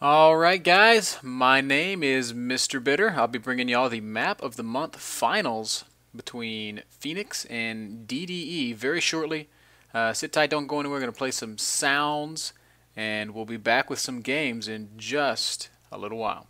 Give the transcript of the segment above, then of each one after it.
Alright guys, my name is Mr. Bitter. I'll be bringing y'all the map of the month finals between Phoenix and DDE very shortly. Sit tight, don't go anywhere. We're going to play some sounds and we'll be back with some games in just a little while.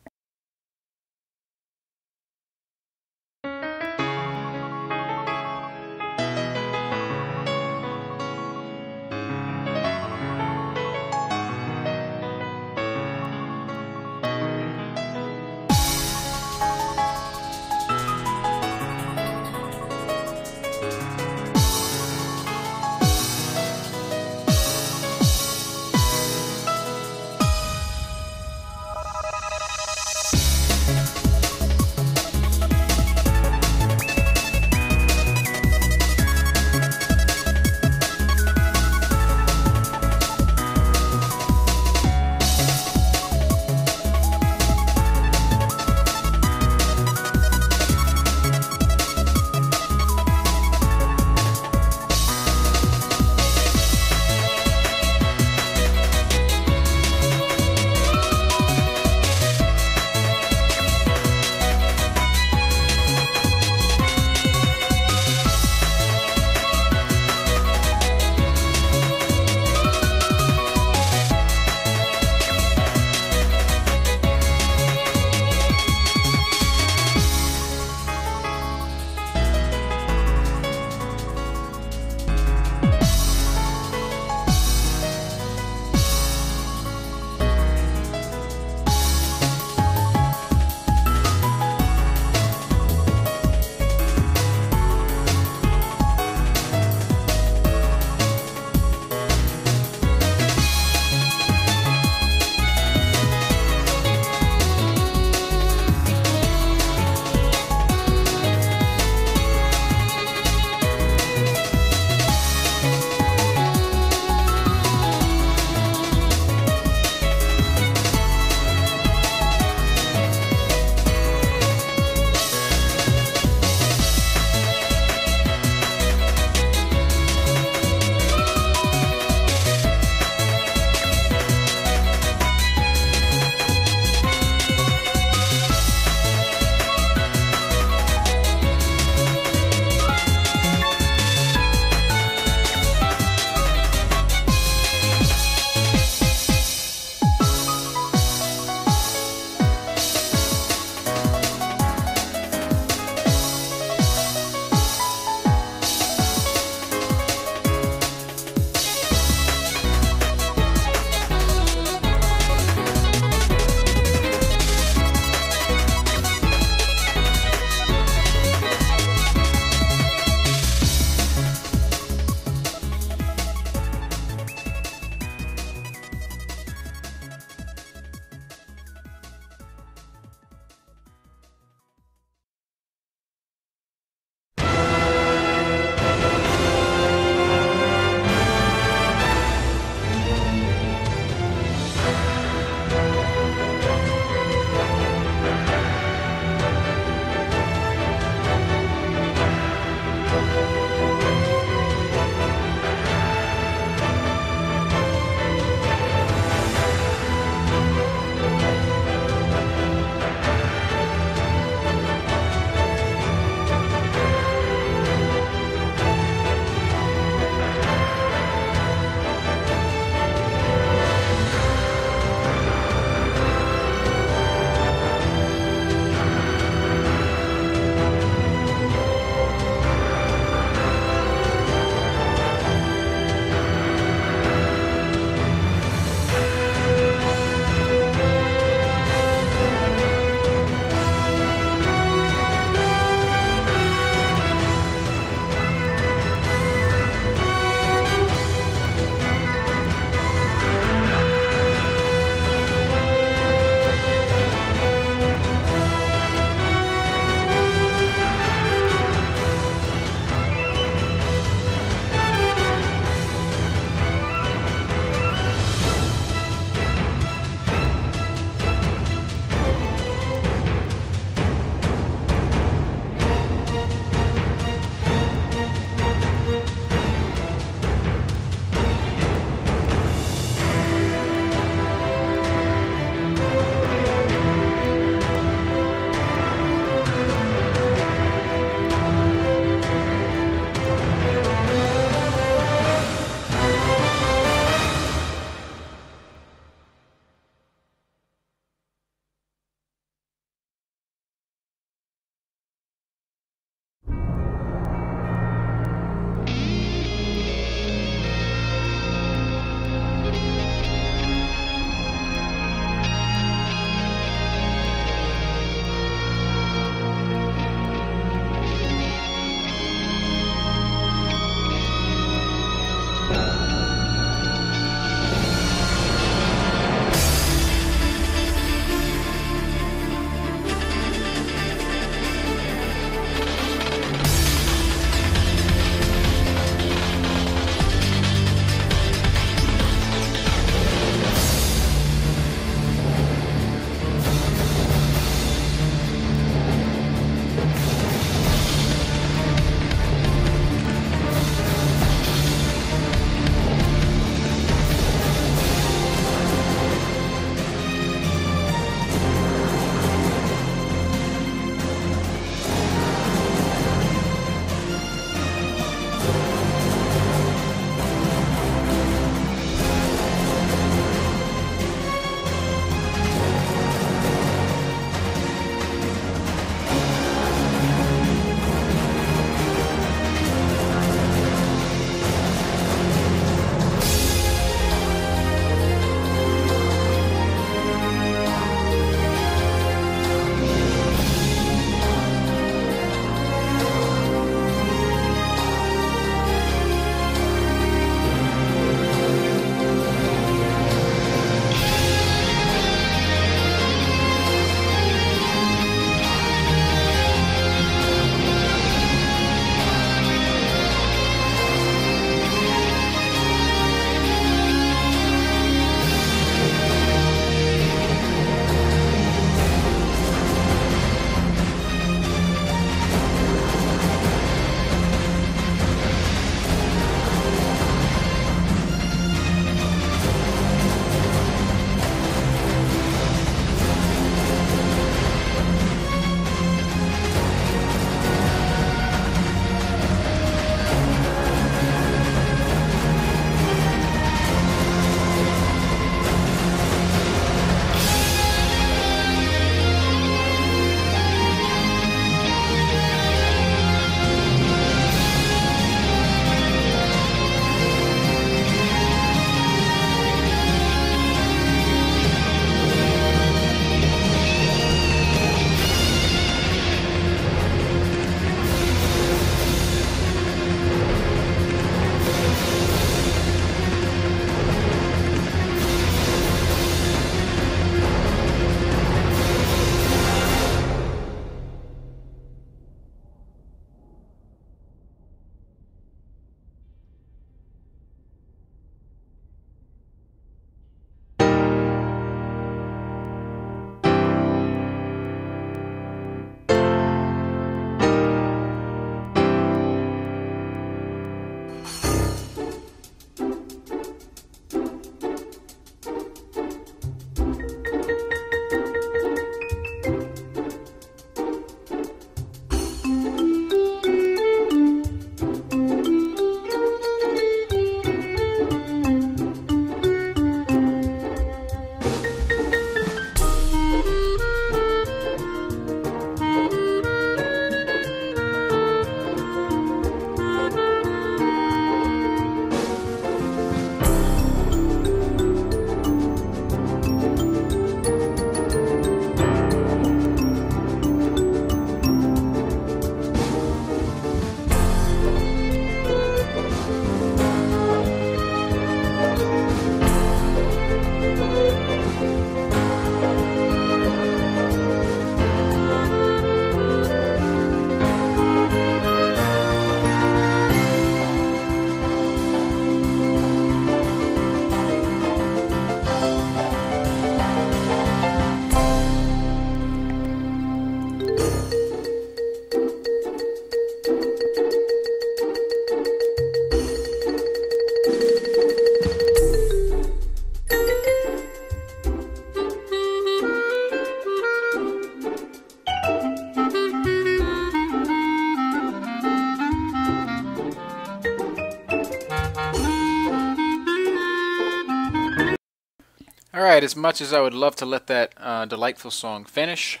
All right, as much as I would love to let that delightful song finish,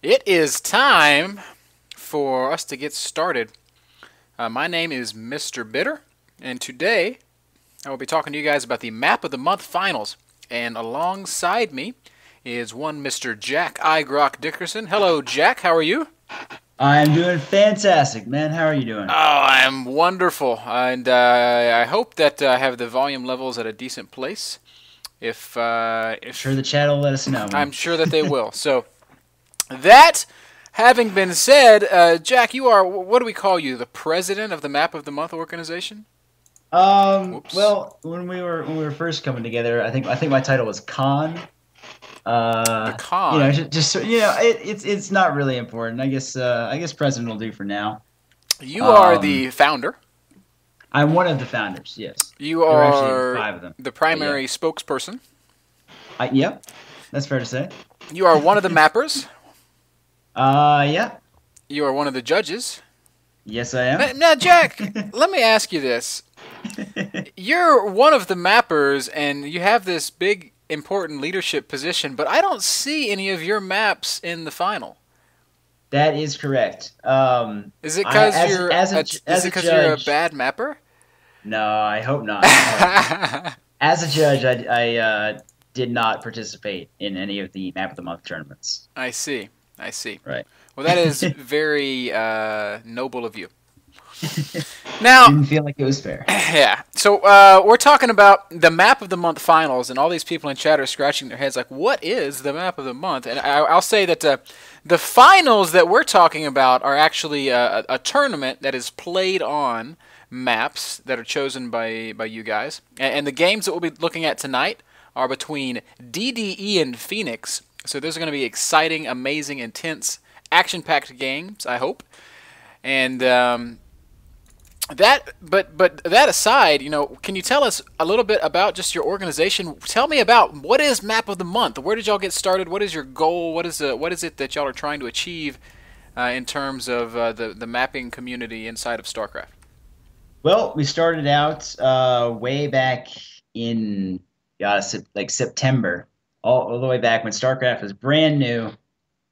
it is time for us to get started. My name is Mr. Bitter, and today I will be talking to you guys about the Map of the Month Finals. And alongside me is one Mr. Jack I. Grock Dickerson. Hello, Jack. How are you? I'm doing fantastic, man. How are you doing? Oh, I am wonderful, and I hope that I have the volume levels at a decent place. Sure, If the chat will let us know, I'm man. sure that they will. So that having been said, Jack, you are, what do we call you? The president of the Map of the Month organization? Whoops. Well, when we were first coming together, I think my title was Khan. The Just, con. just it's not really important. I guess president will do for now. You are Um, the founder. I'm one of the founders. Yes, You there are actually are five of them. the But yeah, primary spokesperson. yep, that's fair to say. You are one of the mappers. Yeah, You are one of the judges. yes, I am. Now, Jack, let me ask you this. You're one of the mappers, and you have this big, important leadership position, but I don't see any of your maps in the final. That is correct. Is it I because you're is as it a because you're a judge. bad mapper? No, I hope not. As a judge, I did not participate in any of the Map of the Month tournaments. I see. I see. Right. Well, that is very noble of you. Now, Didn't feel like it was fair. yeah. So we're talking about the Map of the Month finals, and all these people in chat are scratching their heads like, "What is the Map of the Month?" And I'll say that the finals that we're talking about are actually a tournament that is played on maps that are chosen by you guys, and the games that we'll be looking at tonight are between DDE and Phoenix. So those are going to be exciting, amazing, intense, action-packed games. I hope, and but that aside, can you tell us a little bit about just your organization? Tell me about what is Map of the Month. Where did y'all get started? What is your goal? What is it that y'all are trying to achieve in terms of the mapping community inside of StarCraft? Well, we started out way back in like September, all the way back when StarCraft was brand new,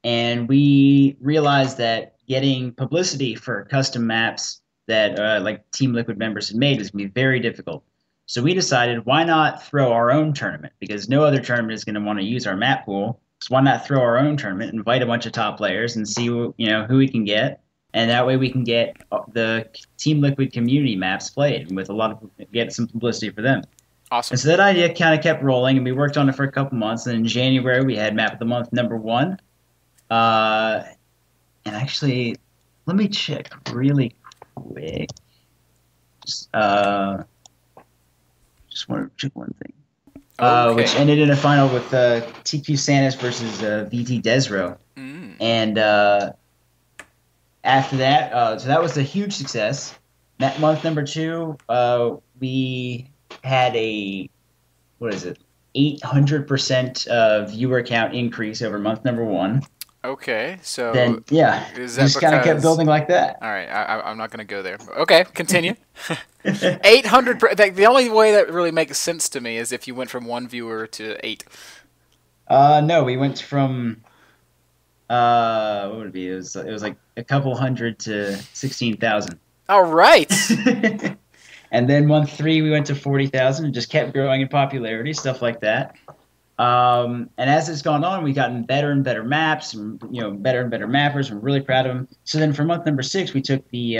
and we realized that getting publicity for custom maps that like Team Liquid members had made was going to be very difficult. So we decided, why not throw our own tournament? Because no other tournament is going to want to use our map pool. So why not throw our own tournament, invite a bunch of top players, and see who we can get, and that way we can get the Team Liquid community maps played with a lot of get some publicity for them. And Awesome. so that idea kind of kept rolling, and we worked on it for a couple months. And in January, we had Map of the Month #1. Uh, and actually, let me check really quick. Just, uh, just want to check one thing. Which Okay. ended in a final with TQ Santis versus VT Desro. Mm. And after that, so that was a huge success. That month #2, we had what is it, 800% viewer count increase over month #1. Okay. So Then, yeah, is that just kind of kept because? building like that. All right, I'm not going to go there. Okay, continue. 800. The only way that really makes sense to me is if you went from one viewer to eight. No, we went from what would it be? It was like a couple hundred to 16,000. All right. And then month 3 we went to 40,000 and just kept growing in popularity, stuff like that. And as it's gone on, we've gotten better and better maps, and better and better mappers. We're really proud of them. So then for month #6, we took the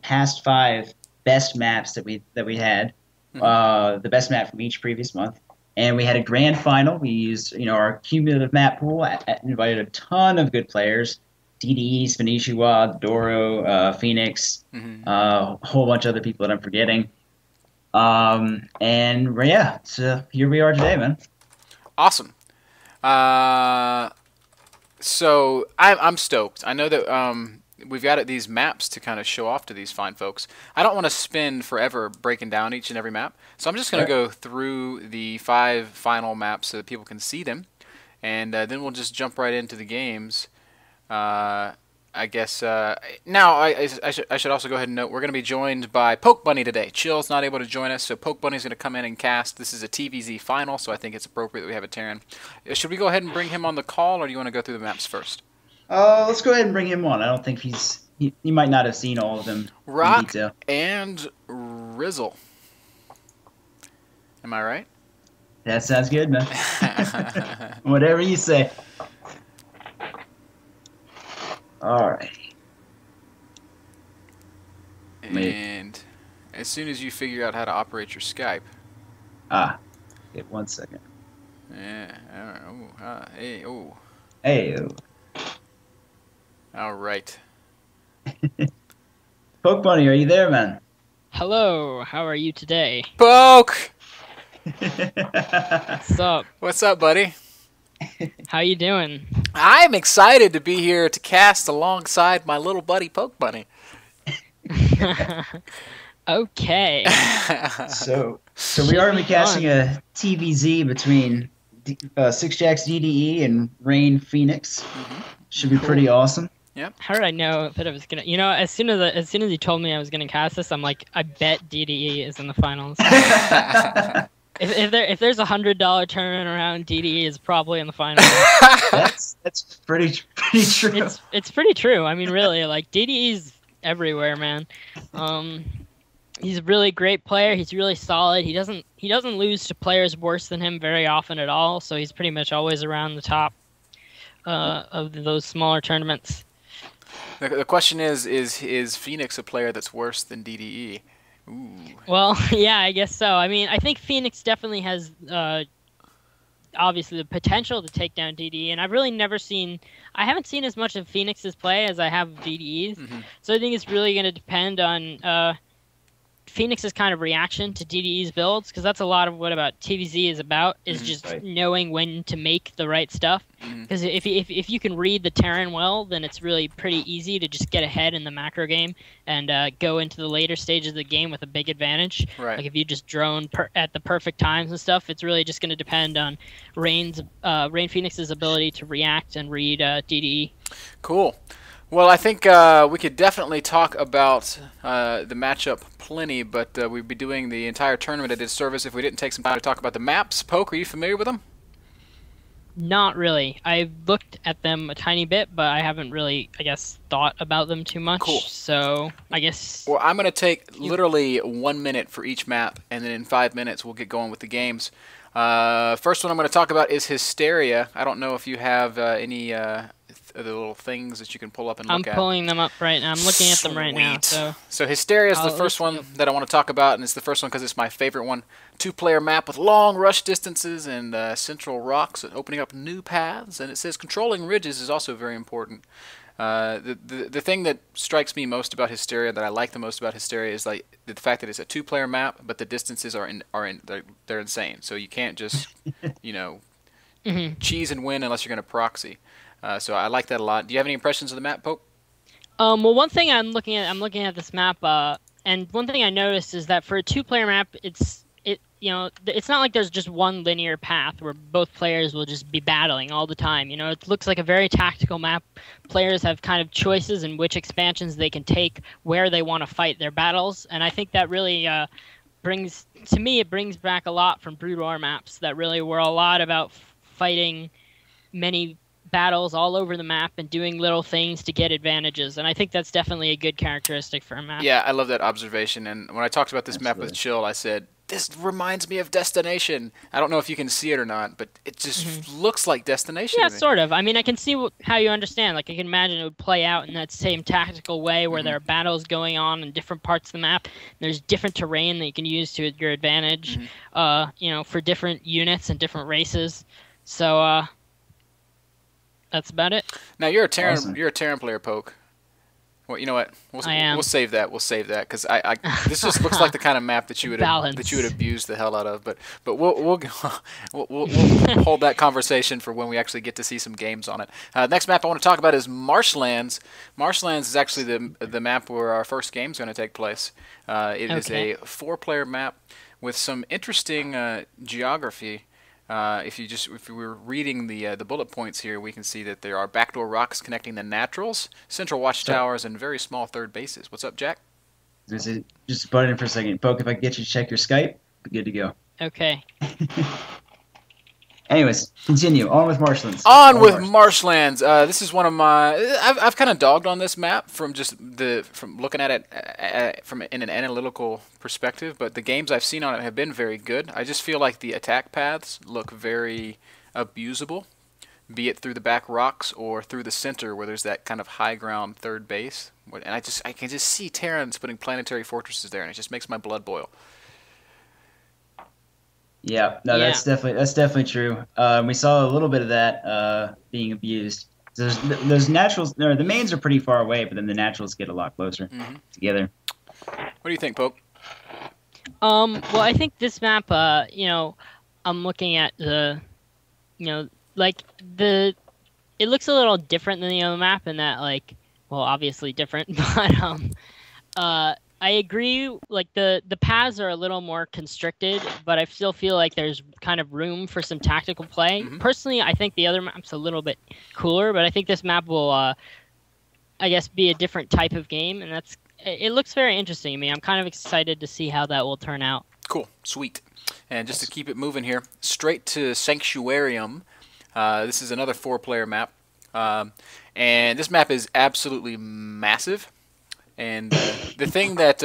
past 5 best maps that we had, Mhm. the best map from each previous month, and we had a grand final. We used our cumulative map pool, invited a ton of good players: DDE, Spanishiwa, Doro, Phoenix, Mhm. a whole bunch of other people that I'm forgetting. And yeah, so here we are today, man. Awesome. Uh, so I'm stoked. I know that we've got these maps to kind of show off to these fine folks. I don't want to spend forever breaking down each and every map, so I'm just going to Right. go through the 5 final maps so that people can see them, and then we'll just jump right into the games. Uh, I guess now I should also go ahead and note we're going to be joined by Poke Bunny today. Chill's not able to join us, so Poke Bunny's going to come in and cast. This is a TVZ final, so I think it's appropriate that we have a Terran. Should we go ahead and bring him on the call, or do you want to go through the maps first? Let's go ahead and bring him on. I don't think he might not have seen all of them in Rock detail. and Rizzle. Am I right? That sounds good, man. Whatever you say. All right. And as soon as you figure out how to operate your Skype. Wait 1 second. Yeah. Hey. Oh. Hey. All right. Poke Bunny, are you there, man? Hello, how are you today? Poke! What's up? What's up, buddy? How you doing? I'm excited to be here to cast alongside my little buddy Poke Bunny. Okay. So we are going to be casting a TVZ between Six Jacks DDE and Rain Phoenix. Should be pretty awesome. Yep. How did I know that I was gonna? You know, as soon as you told me I was gonna cast this, I'm like, I bet DDE is in the finals. If there's $100 tournament around, DDE is probably in the finals. That's pretty true. It's pretty true. I mean, really, like DDE's everywhere, man. He's a really great player. He's really solid. He doesn't lose to players worse than him very often at all. So he's pretty much always around the top of those smaller tournaments. The question is Phoenix a player that's worse than DDE? Ooh. Well, yeah, I guess so. I mean, I think Phoenix definitely has obviously the potential to take down DDE, and I haven't seen as much of Phoenix's play as I have of DDE's. So I think it's really going to depend on Phoenix's kind of reaction to DDE's builds, because that's a lot of what about TVZ is about, is just knowing when to make the right stuff. Because if you can read the Terran well, then it's really pretty easy to just get ahead in the macro game and go into the later stages of the game with a big advantage. Right. Like if you just drone at the perfect times and stuff, it's really just going to depend on Rain Phoenix's ability to react and read DDE. Cool. Well, I think we could definitely talk about the matchup plenty, but we'd be doing the entire tournament a disservice if we didn't take some time to talk about the maps. Poke, are you familiar with them? Not really. I've looked at them a tiny bit, but I haven't really, I guess, thought about them too much. Cool. So, I guess... Well, I'm going to take literally 1 minute for each map, and then in 5 minutes we'll get going with the games. First one I'm going to talk about is Hysteria. I don't know if you have any the little things that you can pull up and look at. I'm pulling them up right now. I'm looking at them right now. So Hysteria is the first one that I want to talk about, and it's the first one because it's my favorite one. 2-player map with long rush distances and central rocks opening up new paths, and it says controlling ridges is also very important. The thing that strikes me most about Hysteria, that I like the most about Hysteria, is like the fact that it's a 2-player map, but the distances they're insane. So you can't just cheese and win unless you're going to proxy. So I like that a lot. Do you have any impressions of the map, Pope? Well, one thing I'm looking at this map, and one thing I noticed is that for a 2-player map, it's not like there's just one linear path where both players will just be battling all the time. You know, it looks like a very tactical map. Players have kind of choices in which expansions they can take, where they want to fight their battles, and I think that really brings back a lot from Brood War maps that really were a lot about fighting many battles all over the map and doing little things to get advantages, and I think that's definitely a good characteristic for a map. Yeah, I love that observation, and when I talked about this map with Chill, I said, this reminds me of Destination. I don't know if you can see it or not, but it just looks like Destination Yeah, to me. sort of. I mean, I can see how you understand. Like, I can imagine it would play out in that same tactical way where there are battles going on in different parts of the map. There's different terrain that you can use to your advantage, for different units and different races. So, that's about it. Now you're a Terran player, Poke. Well, you know what? We'll save that. We'll save that because this just looks like the kind of map that you would abuse the hell out of. But we'll hold that conversation for when we actually get to see some games on it. Next map I want to talk about is Marshlands. Marshlands is actually the map where our first game is going to take place. It is a 4-player map with some interesting geography. If we were reading the bullet points here, we can see that there are backdoor rocks connecting the naturals, central watchtowers, and very small third bases. What's up, Jack? Just butt in for a second. Poke, if I can get you to check your Skype, we're good to go. Okay. Anyways, continue. On with Marshlands. On with Marshlands. This is one of my. I've kind of dogged on this map from looking at it from in an analytical perspective, but the games I've seen on it have been very good. I just feel like the attack paths look very abusable, be it through the back rocks or through the center where there's that kind of high ground third base. And I can just see Terrans putting planetary fortresses there, and it just makes my blood boil. Yeah, no, Yeah. that's definitely true. We saw a little bit of that being abused. Those naturals, the mains are pretty far away, but then the naturals get a lot closer together. What do you think, Poke? Well, I think this map, I'm looking at the, it looks a little different than the other map in that, well, obviously different, but, I agree, the paths are a little more constricted, but I still feel like there's kind of room for some tactical play. Personally, I think the other map's a little bit cooler, but I think this map will, I guess, be a different type of game, and it looks very interesting to me. I'm kind of excited to see how that will turn out. Cool, sweet. And just to keep it moving here, straight to Sanctuarium. This is another 4-player map, and this map is absolutely massive. And the thing that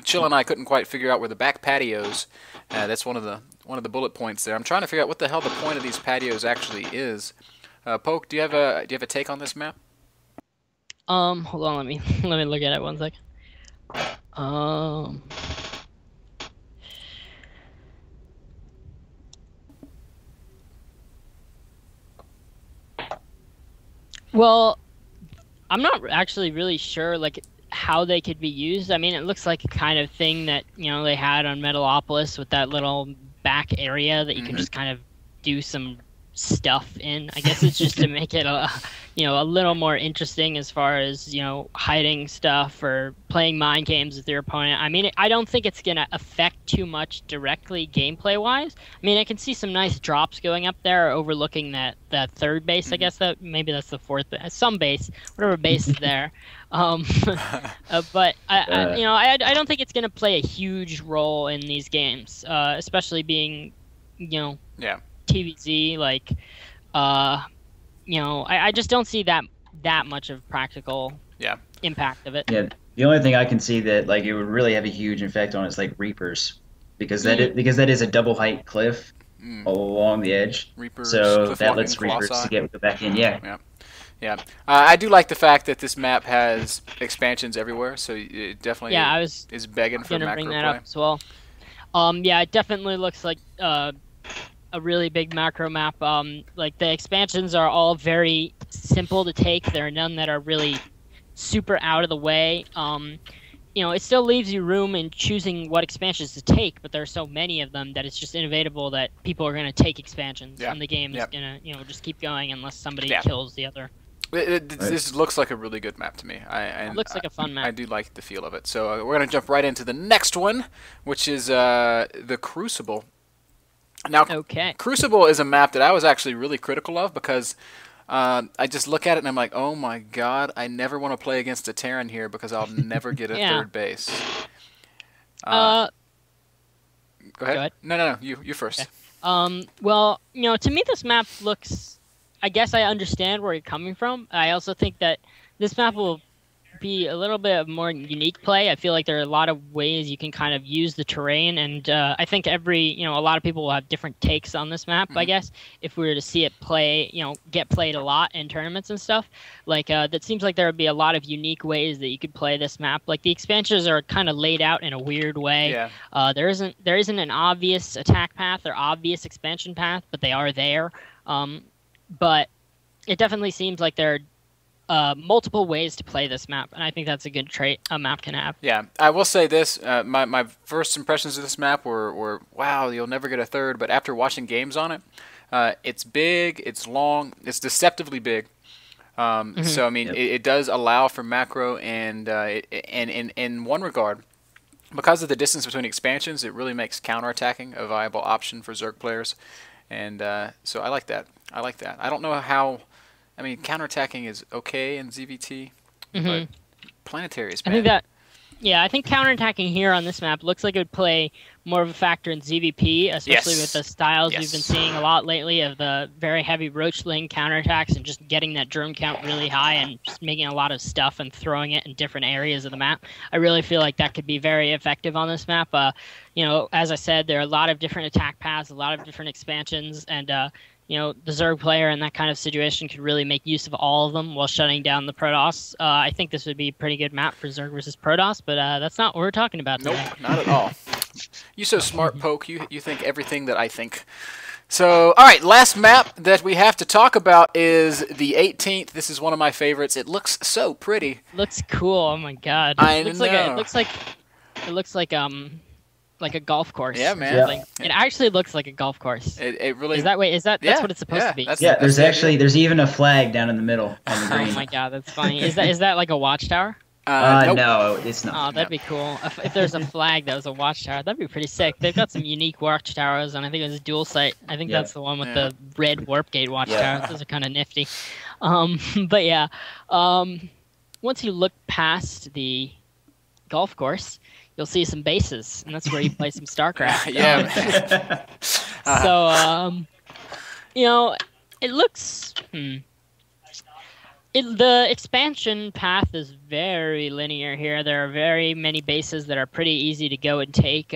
Chill and I couldn't quite figure out were the back patios. That's one of the bullet points there. I'm trying to figure out what the hell the point of these patios actually is. Poke, do you have a take on this map? Hold on, let me look at it 1 second. Well, I'm not actually really sure, how they could be used. I mean, it looks like a kind of thing that, they had on Metalopolis with that little back area that you can just kind of do some stuff in. I guess it's just to make it a little more interesting as far as, hiding stuff or playing mind games with your opponent. I mean, I don't think it's going to affect too much directly gameplay-wise. I mean, I can see some nice drops going up there overlooking that third base, I guess. Maybe that's the fourth base. Some base, whatever base is there. But I don't think it's going to play a huge role in these games, especially being, TVZ. I just don't see that much of practical impact of it. Yeah, the only thing I can see that it would really have a huge effect on is Reapers, because that is a double height cliff along the edge. Reapers, so that lets Reapers to go back in. Yeah. I do like the fact that this map has expansions everywhere, so it definitely is begging for macro bring that play. up as well. It definitely looks like a really big macro map. The expansions are all very simple to take. There are none that are really super out of the way. It still leaves you room in choosing what expansions to take, but there are so many of them that it's just inevitable that people are going to take expansions, and the game is going to just keep going unless somebody kills the other. This looks like a really good map to me. It looks like a fun map. I do like the feel of it. So we're going to jump right into the next one, which is the Crucible. Now, Crucible is a map that I was actually really critical of because I just look at it and I'm like, oh my god, I never want to play against a Terran here because I'll never get a third base. Go ahead. No, you first. Okay. Well, to me this map looks... I guess I understand where you're coming from. I also think that this map will be a little bit of more unique play. I feel like there are a lot of ways you can kind of use the terrain, and I think a lot of people will have different takes on this map, I guess, if we were to see it play, get played a lot in tournaments and stuff. That seems like there would be a lot of unique ways that you could play this map. The expansions are kind of laid out in a weird way. Yeah. There isn't an obvious attack path or obvious expansion path, but they are there. But it definitely seems like there are multiple ways to play this map, and I think that's a good trait a map can have. Yeah, I will say this. My first impressions of this map were, wow, you'll never get a third, but after watching games on it, it's big, it's long, it's deceptively big. So, I mean, it does allow for macro, and in one regard, because of the distance between expansions, it really makes counterattacking a viable option for Zerg players. And so I like that. I like that. I don't know how. I mean, counterattacking is okay in ZVT, but planetary is bad. I think that. Yeah, I think counterattacking here on this map looks like it would play more of a factor in ZVP, especially with the styles we've been seeing a lot lately of the very heavy roachling counterattacks and just getting that drone count really high and just making a lot of stuff and throwing it in different areas of the map. I really feel like that could be very effective on this map. You know, as I said, there are a lot of different attack paths, a lot of different expansions, and you know, the Zerg player in that kind of situation could really make use of all of them while shutting down the Protoss. I think this would be a pretty good map for Zerg versus Protoss, but that's not what we're talking about today. Nope, not at all. You so smart, Poke. You think everything that I think. So, all right, last map that we have to talk about is the 18th. This is one of my favorites. It looks so pretty. Looks cool. Oh my god. It looks like a golf course. Yeah, man. Like, it actually looks like a golf course. It really is that way? Is that that's what it's supposed to be? There's even a flag down in the middle on the green. Oh my god, that's funny. Is that like a watchtower? Nope. No, it's not. Oh, that'd be cool. If there's a flag that was a watchtower, that'd be pretty sick. They've got some unique watchtowers, and I think it was a dual site. I think that's the one with the red warp gate watchtower. Those are kind of nifty. But yeah, once you look past the golf course, you'll see some bases, and that's where you play some StarCraft. Yeah. So, you know, it looks. The expansion path is very linear here. There are very many bases that are pretty easy to go and take.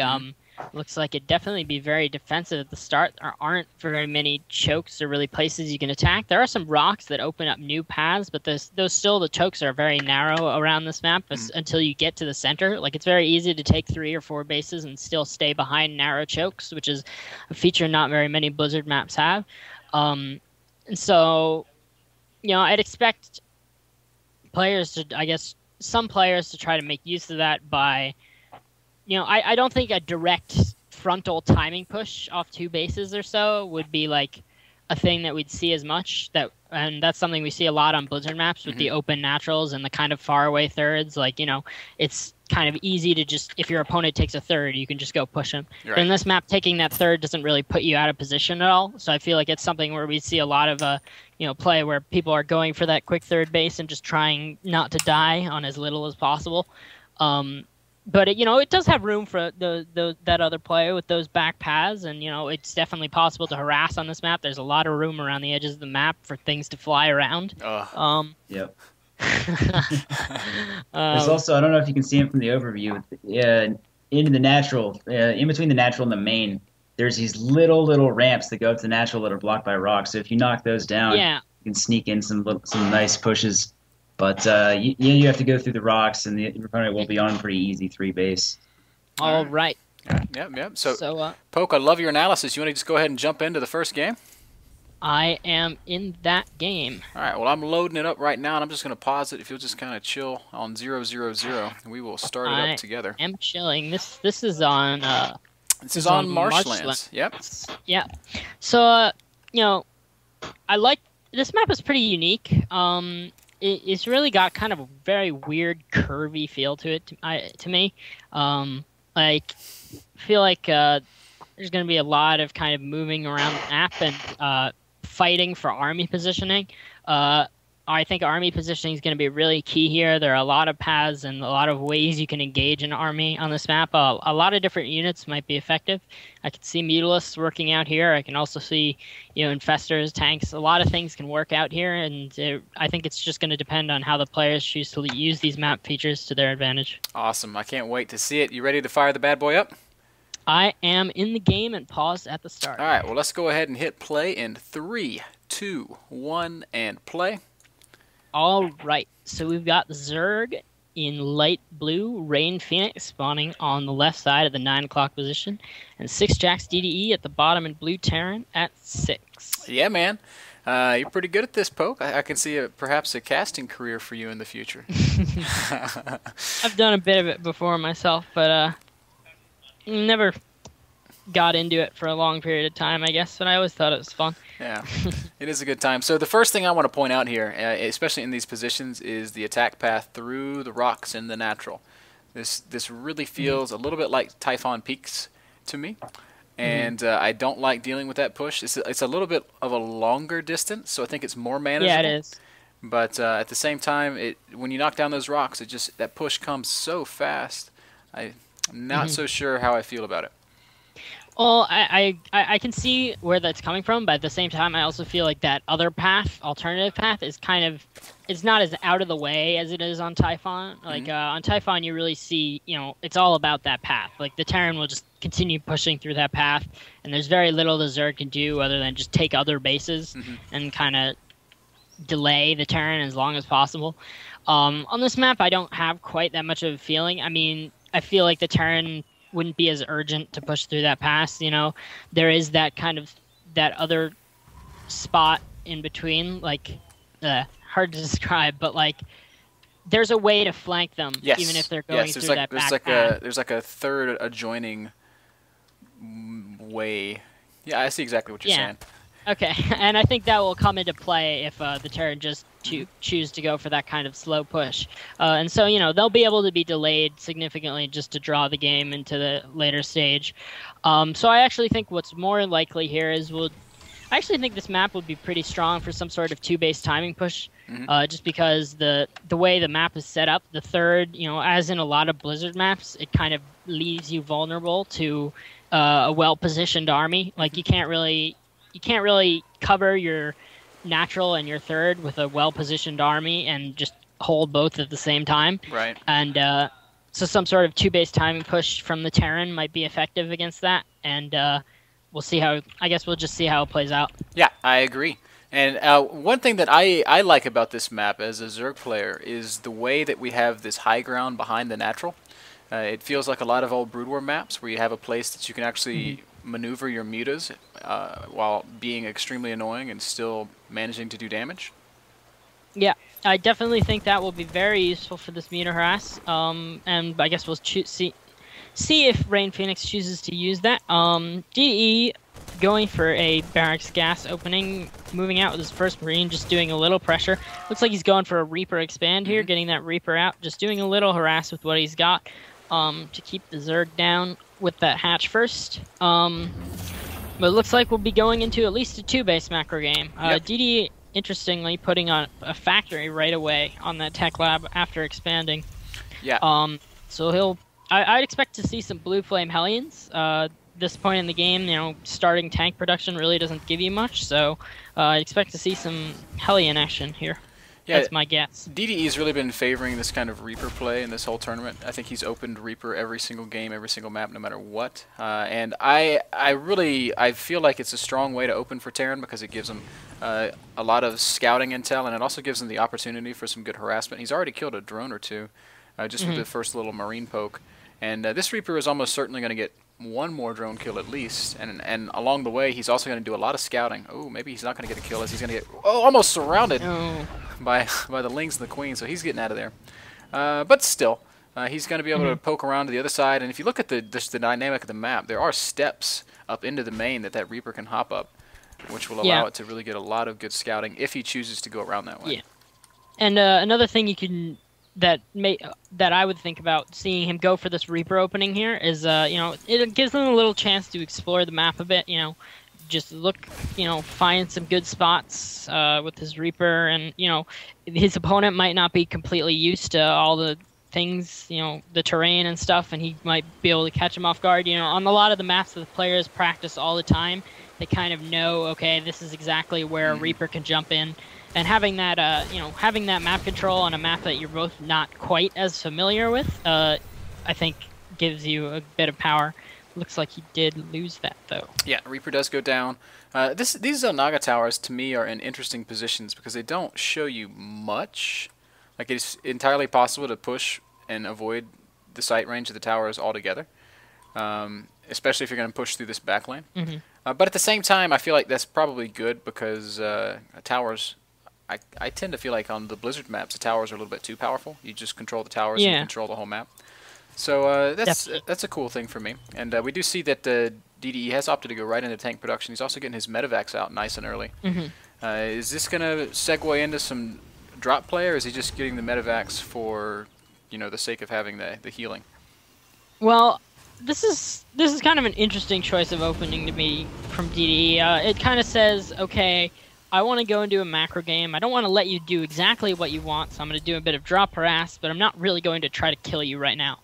Looks like it'd definitely be very defensive at the start. There aren't very many chokes or really places you can attack. There are some rocks that open up new paths, but the chokes are very narrow around this map until you get to the center. Like, it's very easy to take 3 or 4 bases and still stay behind narrow chokes, which is a feature not very many Blizzard maps have. And so, you know, I'd expect some players to try to make use of that by, you know, I don't think a direct frontal timing push off 2 bases or so would be like a thing that we'd see as much. And that's something we see a lot on Blizzard maps with the open naturals and the kind of far away thirds. Like, you know, it's kind of easy to just, if your opponent takes a third, you can just go push them. Right. But in this map, taking that third doesn't really put you out of position at all. So I feel like it's something where we see a lot of play where people are going for that quick third base and just trying not to die on as little as possible. But it does have room for that other player with those back paths, and it's definitely possible to harass on this map. There's a lot of room around the edges of the map for things to fly around. Yep. There's also, I don't know if you can see it from the overview, into the natural, in between the natural and the main, there's these little ramps that go up to the natural that are blocked by rocks. So if you knock those down, you can sneak in some nice pushes. But you have to go through the rocks, and your opponent will be on pretty easy 3 base. All right. Yep. So Poke, I love your analysis. You want to just go ahead and jump into the first game? I am in that game. All right. Well, I'm loading it up right now, and I'm just going to pause it. If you'll just kind of chill on 000, and we will start it up together. I am chilling. This is on. This is on Marshlands. Yep. Yeah. So I like this map. Is pretty unique. It's really got kind of a very weird, curvy feel to it to me. I feel like there's going to be a lot of kind of moving around the map and fighting for army positioning. I think army positioning is going to be really key here. There are a lot of paths and a lot of ways you can engage an army on this map. A lot of different units might be effective. I can see Mutalisks working out here. I can also see, Infestors, tanks. A lot of things can work out here, and I think it's just going to depend on how the players choose to use these map features to their advantage. Awesome. I can't wait to see it. You ready to fire the bad boy up? I am in the game and paused at the start. All right. Well, let's go ahead and hit play in 3, 2, 1, and play. All right, so we've got Zerg in light blue, Rain Phoenix spawning on the left side of the 9 o'clock position, and 6 Jacks DDE at the bottom in blue Terran at 6. Yeah, man. You're pretty good at this, Poke. I can see perhaps a casting career for you in the future. I've done a bit of it before myself, but never got into it for a long period of time, I guess, but I always thought it was fun. Yeah, it is a good time. So the first thing I want to point out here, especially in these positions, is the attack path through the rocks in the natural. This really feels a little bit like Typhon Peaks to me. and I don't like dealing with that push. It's a little bit of a longer distance, so I think it's more manageable. Yeah, it is. But at the same time, when you knock down those rocks, that push comes so fast. I'm not so sure how I feel about it. Well, I can see where that's coming from, but at the same time, I also feel like that other path, alternative path, is kind of, it's not as out of the way as it is on Typhon. Like on Typhon, you really see, it's all about that path. Like the Terran will just continue pushing through that path, and there's very little the Zerg can do other than just take other bases and kind of delay the Terran as long as possible. On this map, I don't have quite that much of a feeling. I mean, I feel like the Terran wouldn't be as urgent to push through that pass. There is that kind of that other spot in between, like hard to describe, but like there's a way to flank them, even if they're going through that back path. There's like a third adjoining way. Yeah, I see exactly what you're saying. Okay, and I think that will come into play if the Terran just choose to go for that kind of slow push. And so, they'll be able to be delayed significantly just to draw the game into the later stage. So I actually think what's more likely here is I actually think this map would be pretty strong for some sort of 2-base timing push, just because the way the map is set up, the third, as in a lot of Blizzard maps, it kind of leaves you vulnerable to a well-positioned army. Like you can't really cover your natural and your third with a well-positioned army and just hold both at the same time. Right. And so some sort of 2-base timing push from the Terran might be effective against that. And we'll see how. I guess we'll just see how it plays out. Yeah, I agree. And one thing that I like about this map as a Zerg player is the way that we have this high ground behind the natural. It feels like a lot of old Brood War maps where you have a place that you can actually maneuver your mutas while being extremely annoying and still managing to do damage. Yeah, I definitely think that will be very useful for this muta harass. And I guess we'll see if Rain Phoenix chooses to use that. DDE going for a barracks gas opening, moving out with his first Marine, just doing a little pressure. Looks like he's going for a Reaper expand here, getting that Reaper out, just doing a little harass with what he's got to keep the Zerg down with that hatch first. But it looks like we'll be going into at least a 2-base macro game. DD, interestingly, putting on a factory right away on that tech lab after expanding. Yeah. So I'd expect to see some Blue Flame Hellions. This point in the game, starting tank production really doesn't give you much, so I expect to see some Hellion action here. Yeah, that's my guess. DDE's really been favoring this kind of Reaper play in this whole tournament. I think he's opened Reaper every single game, every single map, no matter what. And I feel like it's a strong way to open for Terran because it gives him a lot of scouting intel, and it also gives him the opportunity for some good harassment. He's already killed a drone or two just with the first little Marine poke. And this Reaper is almost certainly going to get one more drone kill at least, and along the way he's also going to do a lot of scouting. Oh, maybe he's not going to get a kill as he's going to get almost surrounded by the Lings and the Queen, so he's getting out of there. But still, he's going to be able to poke around to the other side, and if you look at the dynamic of the map, there are steps up into the main that Reaper can hop up, which will allow it to really get a lot of good scouting if he chooses to go around that way. Yeah, and another thing you can that I would think about seeing him go for this Reaper opening here is, it gives him a little chance to explore the map a bit, just look, find some good spots with his Reaper, and, his opponent might not be completely used to all the things, the terrain and stuff, and he might be able to catch him off guard. On a lot of the maps that the players practice all the time, they kind of know, okay, this is exactly where a Reaper can jump in. And having that, having that map control on a map that you're both not quite as familiar with, I think gives you a bit of power. Looks like he did lose that, though. Yeah, Reaper does go down. These Naga towers, to me, are in interesting positions because they don't show you much. Like, it's entirely possible to push and avoid the sight range of the towers altogether, especially if you're going to push through this back lane. But at the same time, I feel like that's probably good because towers... I tend to feel like on the Blizzard maps, the towers are a little bit too powerful. You just control the towers and control the whole map. So that's a cool thing for me. And we do see that DDE has opted to go right into tank production. He's also getting his medevacs out nice and early. Is this going to segue into some drop play, or is he just getting the medevacs for the sake of having the healing? Well, this is kind of an interesting choice of opening to me from DDE. It kind of says, okay, I want to go and do a macro game. I don't want to let you do exactly what you want, so I'm going to do a bit of drop harass, but I'm not really going to try to kill you right now.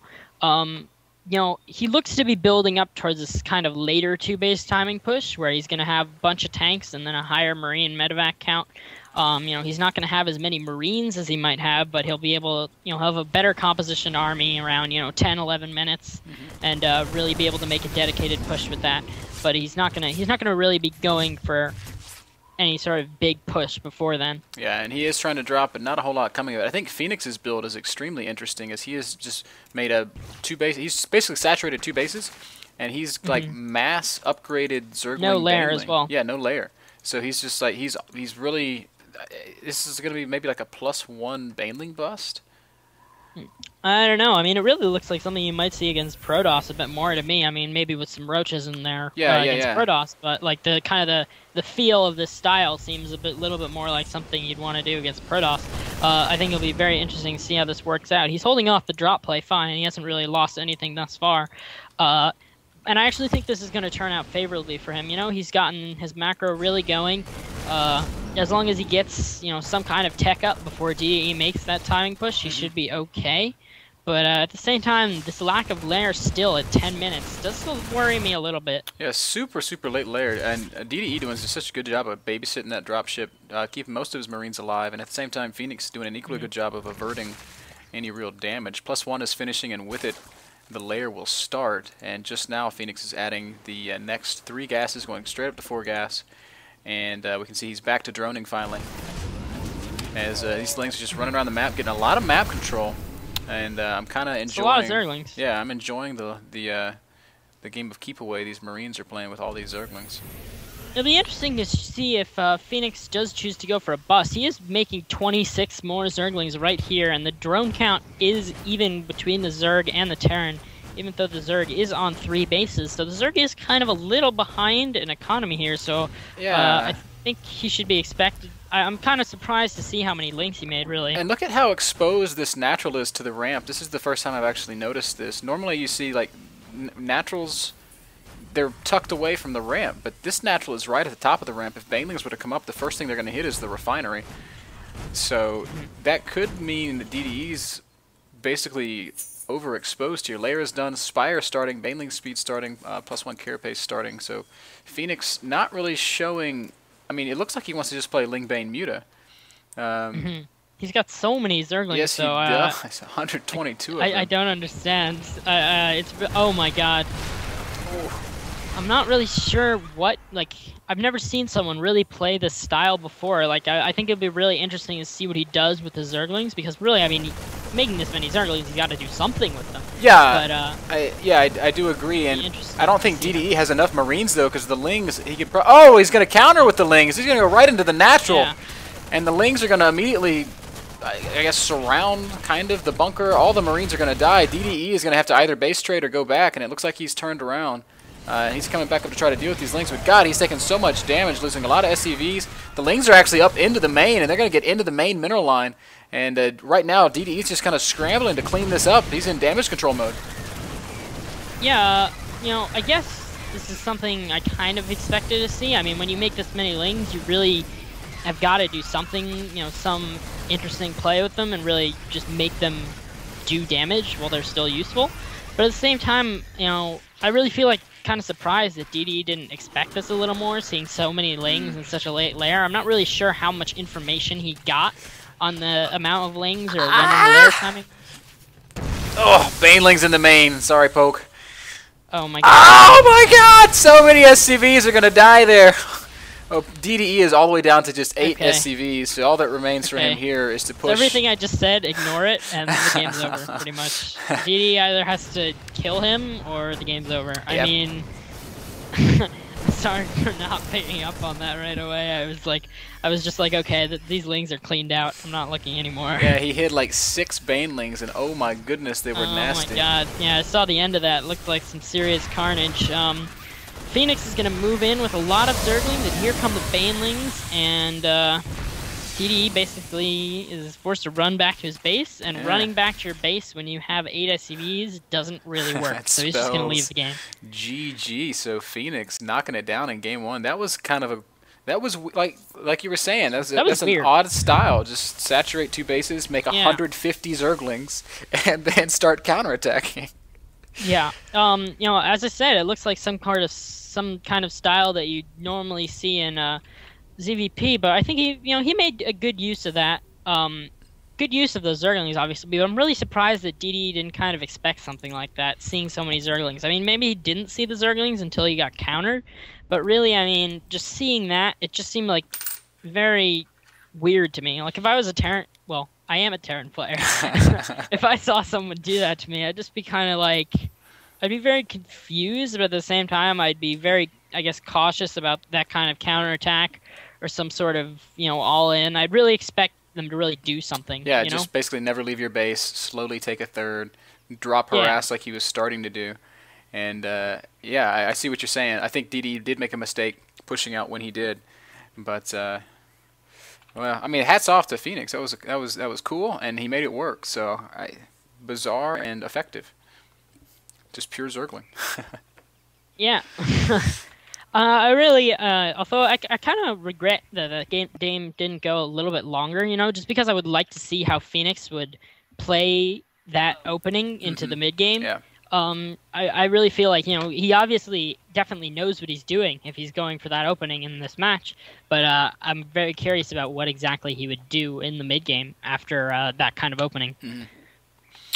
You know, he looks to be building up towards this kind of later 2-base timing push, where he's going to have a bunch of tanks and then a higher Marine medevac count. You know, he's not going to have as many Marines as he might have, but he'll be able to, you know, have a better composition army around, you know, 10, 11 minutes, and really be able to make a dedicated push with that. But he's not gonna really be going for any sort of big push before then. Yeah, and he is trying to drop, but not a whole lot coming of it. I think Phoenix's build is extremely interesting, as he has just made a 2-base. He's basically saturated 2 bases, and he's like mass upgraded Zergling. No lair Baneling. as well. Yeah, no lair. So he's just like he's really. This is gonna be maybe like a +1 Baneling bust. I don't know. I mean, it really looks like something you might see against Protoss a bit more to me. I mean, maybe with some roaches in there against Protoss, but like the kind of the feel of this style seems a little bit more like something you'd want to do against Protoss. I think it'll be very interesting to see how this works out. He's holding off the drop play fine. He hasn't really lost anything thus far. And I actually think this is going to turn out favorably for him. You know, he's gotten his macro really going. As long as he gets, you know, some kind of tech up before DDE makes that timing push, he should be okay. But at the same time, this lack of lair still at 10 minutes does still worry me a little bit. Yeah, super late lair, and DDE doing such a good job of babysitting that dropship, keeping most of his Marines alive, and at the same time, Phoenix doing an equally good job of averting any real damage. +1 is finishing, and with it, the lair will start. And just now, Phoenix is adding the next 3 gases, going straight up to 4 gas. And we can see he's back to droning finally, as these Lings are just running around the map, getting a lot of map control, and I'm kind of enjoying. It's a lot of Zerglings. Yeah, I'm enjoying the game of keep away these Marines are playing with all these Zerglings. It'll be interesting to see if Phoenix does choose to go for a bust. He is making 26 more Zerglings right here, and the drone count is even between the Zerg and the Terran, even though the Zerg is on 3 bases. So the Zerg is kind of a little behind in economy here, so yeah. I think he should be expected. I'm kind of surprised to see how many links he made, really. And look at how exposed this natural is to the ramp. This is the first time I've actually noticed this. Normally you see, like, naturals, they're tucked away from the ramp, but this natural is right at the top of the ramp. If Banelings were to come up, the first thing they're going to hit is the refinery. So that could mean that DDE's basically overexposed here. Lair is done, Spire starting, Baneling speed starting, +1 carapace starting. So Phoenix not really showing. I mean, it looks like he wants to just play Ling Bane Muta. He's got so many Zerglings. Yes, so, he does. 122 of them. I don't understand. Oh my god. I'm not really sure what, like, I've never seen someone really play this style before. Like, I think it'd be really interesting to see what he does with the Zerglings, because really, I mean, making this many Zerglings, he's got to do something with them. Yeah, but, I do agree, and I don't think DDE has enough Marines, though, because the Lings, he could oh, he's going to counter with the Lings. He's going to go right into the natural, and the Lings are going to immediately, I guess, surround, kind of, the bunker. All the Marines are going to die. DDE is going to have to either base trade or go back, and it looks like he's turned around. He's coming back up to try to deal with these Lings, but God, he's taking so much damage, losing a lot of SCVs. The Lings are actually up into the main, and they're going to get into the main mineral line. And right now, DDE is just kind of scrambling to clean this up. He's in damage control mode. Yeah, you know, I guess this is something I kind of expected to see. I mean, when you make this many Lings, you really have got to do something, you know, some interesting play with them and really just make them do damage while they're still useful. But at the same time, you know, I really feel like kind of surprised that DDE didn't expect this a little more, seeing so many Lings in such a late layer. I'm not really sure how much information he got on the amount of Lings or when the layer coming. Oh, Banelings in the main. Sorry, Poke. Oh my god. Oh my god! So many SCVs are going to die there. Oh, DDE is all the way down to just 8 SCVs, so all that remains for him here is to push. So everything I just said, ignore it, and the game's over, pretty much. DDE either has to kill him, or the game's over. Yep. I mean, sorry for not picking up on that right away. I was just like, okay, these Lings are cleaned out. I'm not looking anymore. Yeah, he hit like 6 Banelings, and oh my goodness, they were nasty. Oh my god, yeah, I saw the end of that. It looked like some serious carnage. Phoenix is going to move in with a lot of Zerglings, and here come the Banelings, and DDE basically is forced to run back to his base, and running back to your base when you have 8 SCVs doesn't really work. So he's just going to leave the game. GG. So Phoenix knocking it down in game 1. That was kind of a like you were saying. That's an odd style. Just saturate 2 bases, make 150 Zerglings, and then start counterattacking. Yeah. You know, as I said, it looks like some kind of style that you normally see in ZVP, but I think he made a good use of that. Good use of those Zerglings, obviously. But I'm really surprised that DDE didn't kind of expect something like that, seeing so many Zerglings. I mean, maybe he didn't see the Zerglings until he got countered, but really, I mean, just seeing that, it just seemed like very weird to me. Like, if I was a Terran, well, I am a Terran player. If I saw someone do that to me, I'd just be kind of like, I'd be very confused, but at the same time, I'd be very, I guess, cautious about that kind of counterattack or some sort of, all-in. I'd really expect them to really do something. Yeah, just basically never leave your base, slowly take a third, drop harass like he was starting to do. And I see what you're saying. I think DDE did make a mistake pushing out when he did, but well, I mean, hats off to Phoenix. That was cool, and he made it work. So bizarre and effective, just pure Zergling. Yeah. I really, although I kind of regret that the game didn't go a little bit longer, just because I would like to see how Phoenix would play that opening into the mid game. Yeah. I really feel like, he obviously definitely knows what he's doing if he's going for that opening in this match, but I'm very curious about what exactly he would do in the mid game after that kind of opening.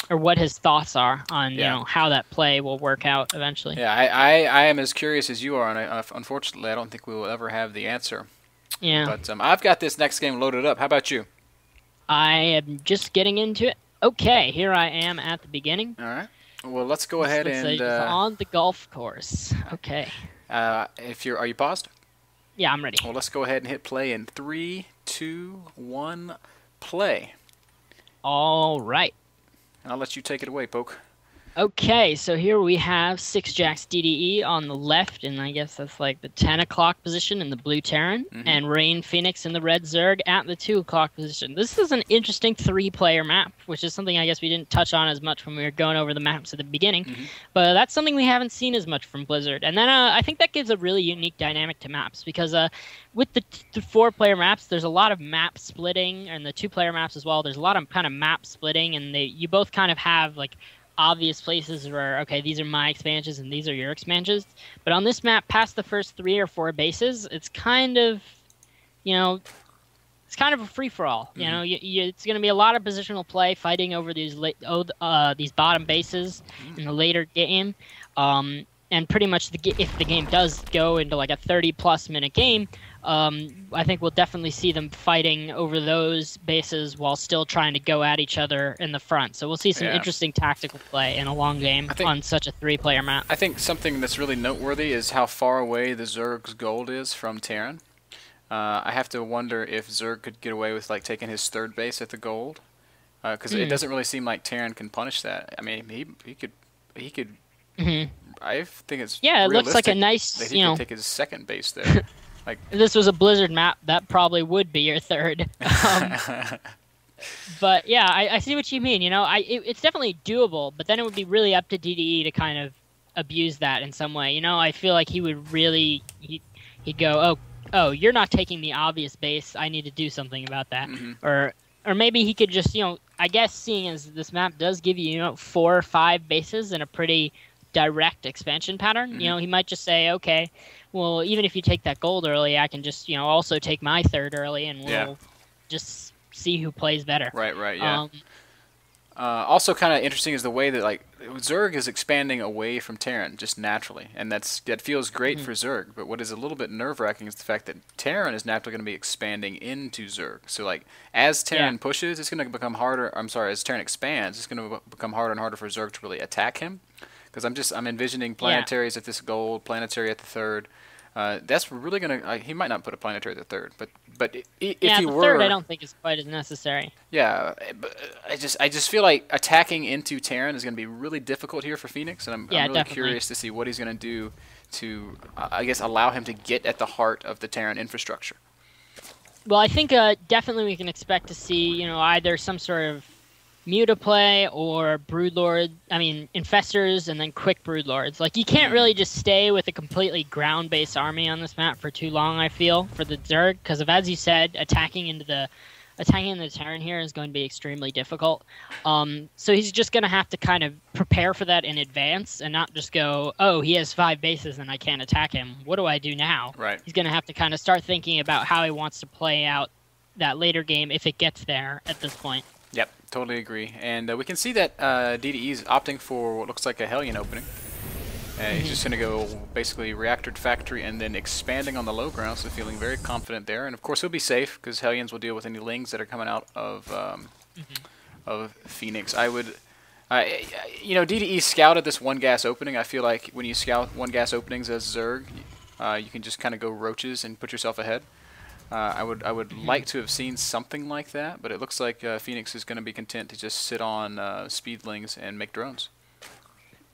Or what his thoughts are on how that play will work out eventually. Yeah, I am as curious as you are, and unfortunately, I don't think we will ever have the answer. Yeah. But I've got this next game loaded up. How about you? I am just getting into it. Okay, here I am at the beginning. All right. Well, let's go ahead and on the golf course. Okay. Are you paused? Yeah, I'm ready. Well, let's go ahead and hit play in 3, 2, 1, play. All right. I'll let you take it away, Poke. Okay, so here we have 6 Jacks DDE on the left, and I guess that's like the 10 o'clock position in the blue Terran, and Rain Phoenix in the red Zerg at the 2 o'clock position. This is an interesting 3-player map, which is something I guess we didn't touch on as much when we were going over the maps at the beginning, but that's something we haven't seen as much from Blizzard. And then I think that gives a really unique dynamic to maps, because with the 4-player maps, there's a lot of map splitting, and the 2-player maps as well, there's a lot of kind of map splitting, and you both kind of have like obvious places where, okay, these are my expansions and these are your expansions. But on this map, past the first 3 or 4 bases, it's kind of, it's kind of a free-for-all. It's going to be a lot of positional play, fighting over these bottom bases in the later game. And pretty much if the game does go into like a 30-plus minute game, I think we'll definitely see them fighting over those bases while still trying to go at each other in the front. So we'll see some interesting tactical play in a long game on such a 3-player map. I think something that's really noteworthy is how far away the Zerg's gold is from Terran. I have to wonder if Zerg could get away with like taking his 3rd base at the gold, because it doesn't really seem like Terran can punish that. I mean, he could. I think it's it looks like a nice, that he could take his 2nd base there. Like, if this was a Blizzard map, that probably would be your 3rd. But yeah, I see what you mean. It's definitely doable, but then it would be really up to DDE to kind of abuse that in some way. I feel like he would really he'd go, oh, you're not taking the obvious base. I need to do something about that. Or maybe he could just, I guess seeing as this map does give you 4 or 5 bases in a pretty direct expansion pattern, he might just say, okay, well, even if you take that gold early, I can just, also take my 3rd early, and we'll just see who plays better. Right, yeah. Also kind of interesting is the way that, like, Zerg is expanding away from Terran just naturally, and that feels great for Zerg, but what is a little bit nerve-wracking is the fact that Terran is naturally going to be expanding into Zerg. So, like, as Terran pushes, it's going to become harder, as Terran expands, it's going to become harder and harder for Zerg to really attack him. Because I'm envisioning planetaries at this gold, planetary at the 3rd. That's really gonna. He might not put a planetary at the 3rd, but if he were, 3rd I don't think is quite as necessary. Yeah, but I just feel like attacking into Terran is gonna be really difficult here for Phoenix, and I'm really curious to see what he's gonna do to, I guess, allow him to get at the heart of the Terran infrastructure. Well, I think definitely we can expect to see, you know, either some sort of Mutaplay or Broodlord. I mean, Infestors and then quick Broodlords. Like, you can't really just stay with a completely ground-based army on this map for too long, I feel, for the Zerg, because as you said, attacking into the Terran here is going to be extremely difficult. So he's just going to have to kind of prepare for that in advance and not just go, oh, he has 5 bases and I can't attack him. What do I do now? Right. He's going to have to kind of start thinking about how he wants to play out that later game if it gets there at this point. Yep, totally agree. And we can see that DDE is opting for what looks like a Hellion opening. He's just going to go basically Reactor to Factory and then expanding on the low ground, so feeling very confident there. And of course he'll be safe because Hellions will deal with any lings that are coming out of Phoenix. I would, you know, DDE scouted this one gas opening. I feel like when you scout one gas openings as Zerg, you can just kind of go roaches and put yourself ahead. I would like to have seen something like that, but it looks like Phoenix is going to be content to just sit on speedlings and make drones.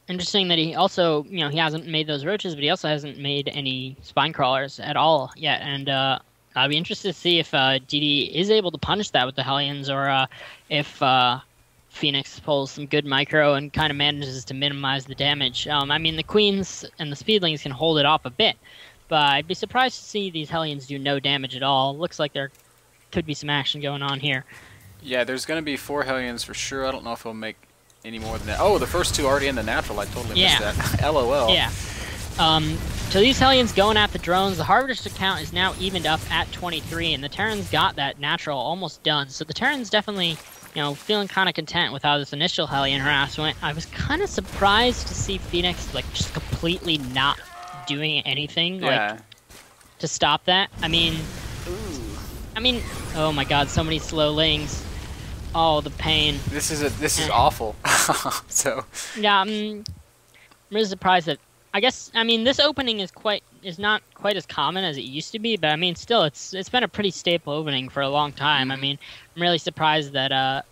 Interesting that he also, you know, he hasn't made those roaches, but he also hasn't made any spine crawlers at all yet. And I'd be interested to see if DD is able to punish that with the Hellions, or if Phoenix pulls some good micro and kind of manages to minimize the damage. I mean, the Queens and the Speedlings can hold it off a bit, but I'd be surprised to see these Hellions do no damage at all. Looks like there could be some action going on here. Yeah, there's going to be 4 Hellions for sure. I don't know if he'll make any more than that. Oh, the first 2 already in the natural. I totally missed that. LOL. Yeah. So these Hellions going at the drones. The Harvester count is now evened up at 23, and the Terrans got that natural almost done. So the Terrans definitely, you know, feeling kind of content with how this initial Hellion harass went. I was kind of surprised to see Phoenix like just completely not doing anything like to stop that. I mean, oh my God, so many slow lings. Oh, the pain. This is awful. So yeah, I'm really surprised that. I mean, this opening is not quite as common as it used to be, but I mean, still, it's been a pretty staple opening for a long time. I mean, I'm really surprised that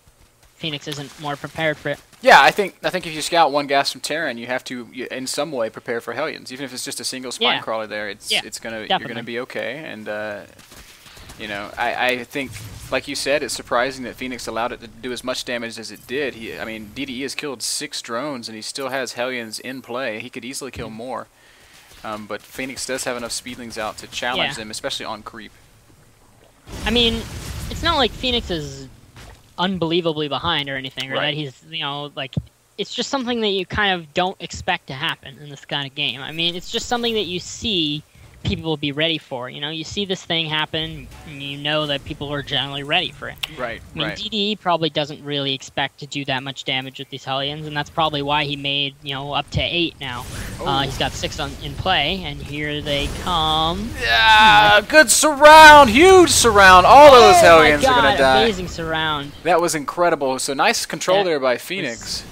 Phoenix isn't more prepared for it. Yeah, I think if you scout one gas from Terran, you have to in some way prepare for Hellions, even if it's just a single spine crawler there. You're gonna be okay, and you know, I think, like you said, it's surprising that Phoenix allowed it to do as much damage as it did. I mean, DDE has killed 6 drones, and he still has Hellions in play. He could easily kill more, but Phoenix does have enough speedlings out to challenge them, especially on creep. I mean, it's not like Phoenix is unbelievably behind or anything, or that he's, you know, like, it's just something that you kind of don't expect to happen in this kind of game. I mean, it's just something that you see people will be ready for. You know, you see this thing happen, and you know that people are generally ready for it. Right, I mean, DDE probably doesn't really expect to do that much damage with these Hellions, and that's probably why he made, you know, up to 8 now. He's got 6 in play, and here they come. Yeah, good surround, huge surround. All those Hellions are gonna die. Amazing surround. That was incredible. So nice control there by Phoenix.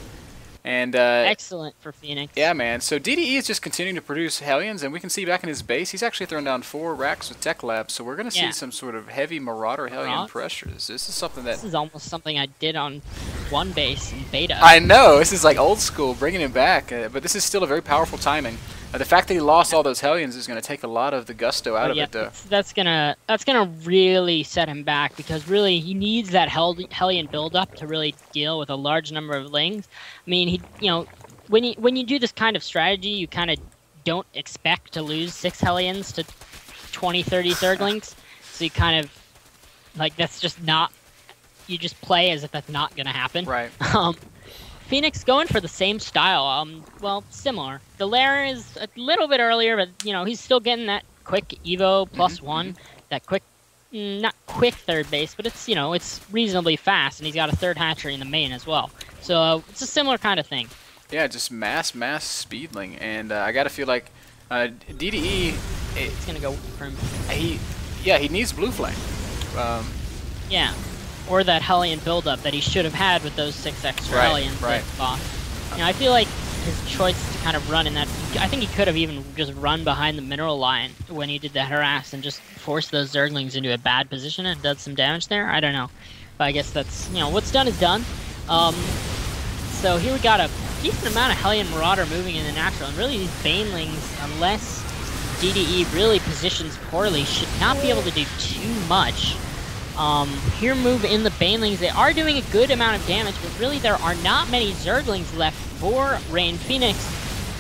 And excellent for Phoenix. Yeah, man. So DDE is just continuing to produce Hellions, and we can see back in his base, he's actually thrown down 4 racks with Tech Labs. So we're going to see some sort of heavy Marauder Hellion pressures. This is something that... This is almost something I did on one base in beta. I know. This is like old school, bringing it back. But this is still a very powerful timing. The fact that he lost all those Hellions is going to take a lot of the gusto out of it, though. That's gonna really set him back, because really he needs that Hellion buildup to really deal with a large number of lings. I mean, you know, when you do this kind of strategy, you kind of don't expect to lose 6 Hellions to 20, 30 Zerglings. So you kind of, like, that's just not, you just play as if that's not gonna happen. Right. Phoenix going for the same style, well, similar. The Lair is a little bit earlier, but, you know, he's still getting that quick Evo +1, that quick, not quick third base, but it's, you know, it's reasonably fast, and he's got a 3rd hatchery in the main as well. So it's a similar kind of thing. Yeah, just mass speedling, and I gotta feel like DDE... It's gonna go for him. He needs Blue Flame. Yeah. Or that Hellion buildup that he should have had with those 6 extra Hellions that lost. You know, I feel like his choice to kind of run in that... I think he could have even just run behind the mineral line when he did that harass and just forced those Zerglings into a bad position and did some damage there. I don't know. But I guess that's... You know, what's done is done. So here we got a decent amount of Hellion Marauder moving in the natural. And really these Banelings, unless DDE really positions poorly, should not be able to do too much. Here move in the Banelings, they are doing a good amount of damage, but really there are not many Zerglings left for Rain Phoenix.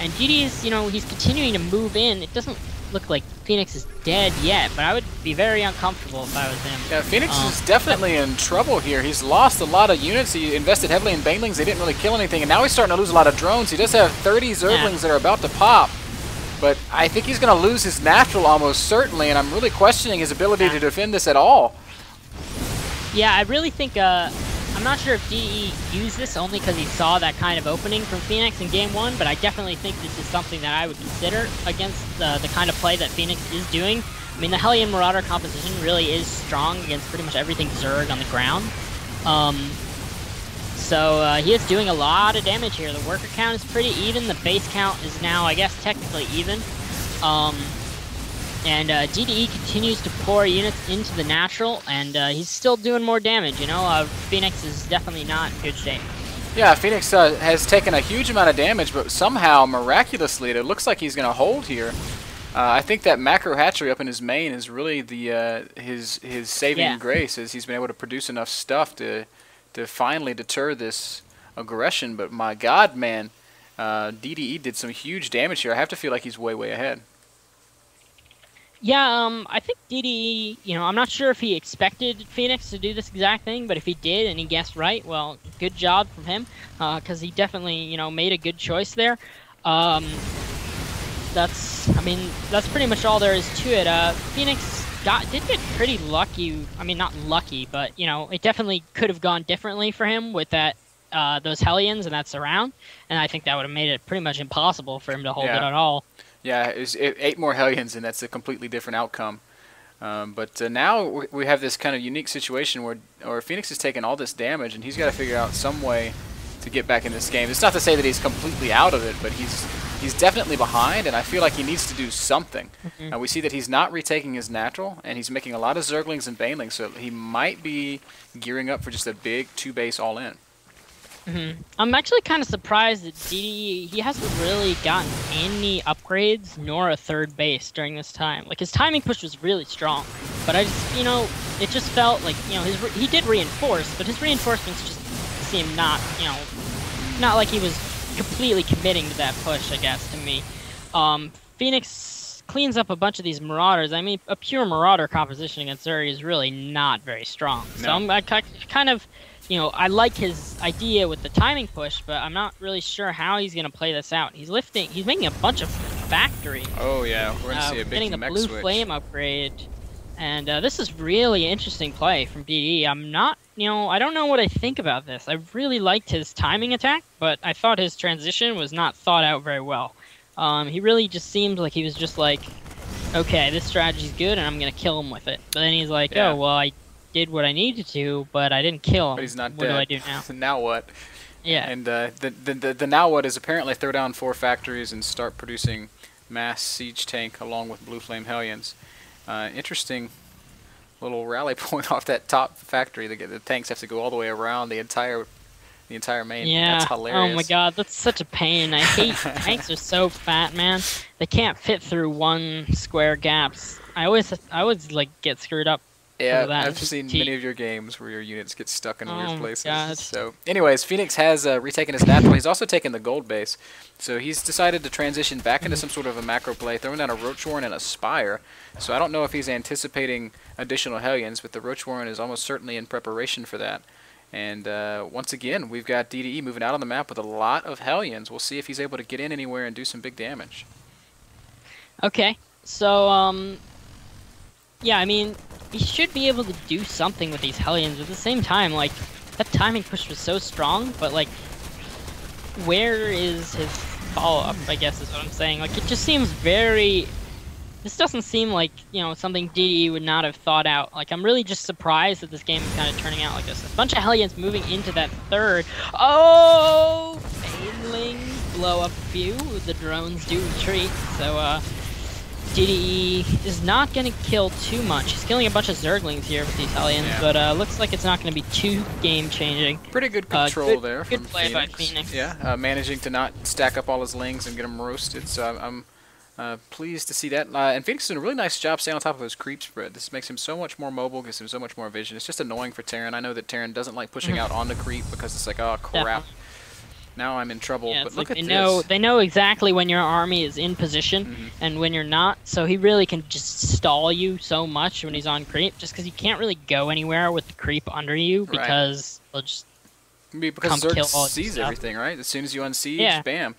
And DDE is, he's continuing to move in. It doesn't look like Phoenix is dead yet, but I would be very uncomfortable if I was him. Yeah, Phoenix is definitely in trouble here. He's lost a lot of units. He invested heavily in Banelings. They didn't really kill anything, and now he's starting to lose a lot of drones. He does have 30 Zerglings that are about to pop, but I think he's going to lose his natural almost certainly, and I'm really questioning his ability to defend this at all. Yeah, I really think, I'm not sure if DDE used this only because he saw that kind of opening from Phoenix in Game 1, but I definitely think this is something that I would consider against the kind of play that Phoenix is doing. I mean, the Hellion Marauder composition really is strong against pretty much everything Zerg on the ground. So he is doing a lot of damage here. The worker count is pretty even. The base count is now, I guess, technically even. And DDE continues to pour units into the natural, and he's still doing more damage, Phoenix is definitely not in good shape. Yeah, Phoenix has taken a huge amount of damage, but somehow, miraculously, it looks like he's going to hold here. I think that macro hatchery up in his main is really the his saving grace, as he's been able to produce enough stuff to finally deter this aggression. But my God, man, DDE did some huge damage here. I have to feel like he's way, way ahead. Yeah, I think DDE, I'm not sure if he expected Phoenix to do this exact thing, but if he did and he guessed right, well, good job from him, because he definitely, made a good choice there. That's pretty much all there is to it. Phoenix did get pretty lucky. I mean, not lucky, but, it definitely could have gone differently for him with that, those Hellions and that surround, and I think that would have made it pretty much impossible for him to hold it at all. Yeah, it 8 more Hellions, and that's a completely different outcome. But now we have this kind of unique situation where Phoenix is taking all this damage, and he's got to figure out some way to get back in this game. It's not to say that he's completely out of it, but he's definitely behind, and I feel like he needs to do something. We see that he's not retaking his natural, and he's making a lot of Zerglings and Banelings, so he might be gearing up for just a big 2-base all-in. I'm actually kind of surprised that DDE, he hasn't really gotten any upgrades nor a 3rd base during this time. Like, his timing push was really strong, but I just, it just felt like, he did reinforce, but his reinforcements just seemed not like he was completely committing to that push, I guess, to me. Phoenix cleans up a bunch of these Marauders. I mean, a pure Marauder composition against Zerg is really not very strong. No. So I kind of... I like his idea with the timing push, but I'm not really sure how he's going to play this out. He's making a bunch of factories. Oh, yeah. We're going to see a big getting the blue switch. Flame upgrade. And this is really interesting play from DDE. I'm not, I don't know what I think about this. I really liked his timing attack, but I thought his transition was not thought out very well. He really just seemed like he was just like, okay, this strategy's good, and I'm going to kill him with it. But then he's like, oh, well, I did what I needed to, but I didn't kill him. But he's not what dead. What do I do now? Now what? Yeah. And the now what is apparently throw down 4 factories and start producing mass siege tank along with blue flame Hellions. Interesting little rally point off that top factory. The tanks have to go all the way around the entire main. Yeah. That's hilarious. Oh my God, that's such a pain. I hate tanks are so fat, man. They can't fit through 1 square gaps. I always like get screwed up. Yeah, I've seen many of your games where your units get stuck in weird places. God. So, anyways, Phoenix has retaken his natural. He's also taken the gold base. So he's decided to transition back into some sort of a macro play, throwing down a Roach Warren and a Spire. So I don't know if he's anticipating additional Hellions, but the Roach Warren is almost certainly in preparation for that. And once again, we've got DDE moving out on the map with a lot of Hellions. We'll see if he's able to get in anywhere and do some big damage. Okay, so, yeah, I mean, he should be able to do something with these Hellions. At the same time, like, that timing push was so strong, but, like, where is his follow-up, I guess is what I'm saying. Like, it just seems very... This doesn't seem like, something DDE would not have thought out. Like, I'm really just surprised that this game is kind of turning out like this. A bunch of Hellions moving into that 3rd. Oh! Banelings blow up a few. The drones do retreat, so, DDE is not going to kill too much. He's killing a bunch of Zerglings here with these Hellions, but looks like it's not going to be too game-changing. Pretty good control there from Good play Phoenix. by Phoenix. Yeah, managing to not stack up all his lings and get them roasted. So I'm Pleased to see that. And Phoenix is doing a really nice job staying on top of his creep spread. This makes him so much more mobile, gives him so much more vision. It's just annoying for Terran. I know that Terran doesn't like pushing out on the creep because it's like, oh crap, Definitely. now I'm in trouble. Yeah, but it's look like at they know exactly when your army is in position and when you're not. So he really can just stall you so much when he's on creep, just because you can't really go anywhere with the creep under you because they'll just because come kill Zerg all your sees stuff. everything, right? As soon as you unsiege, Yeah. bam.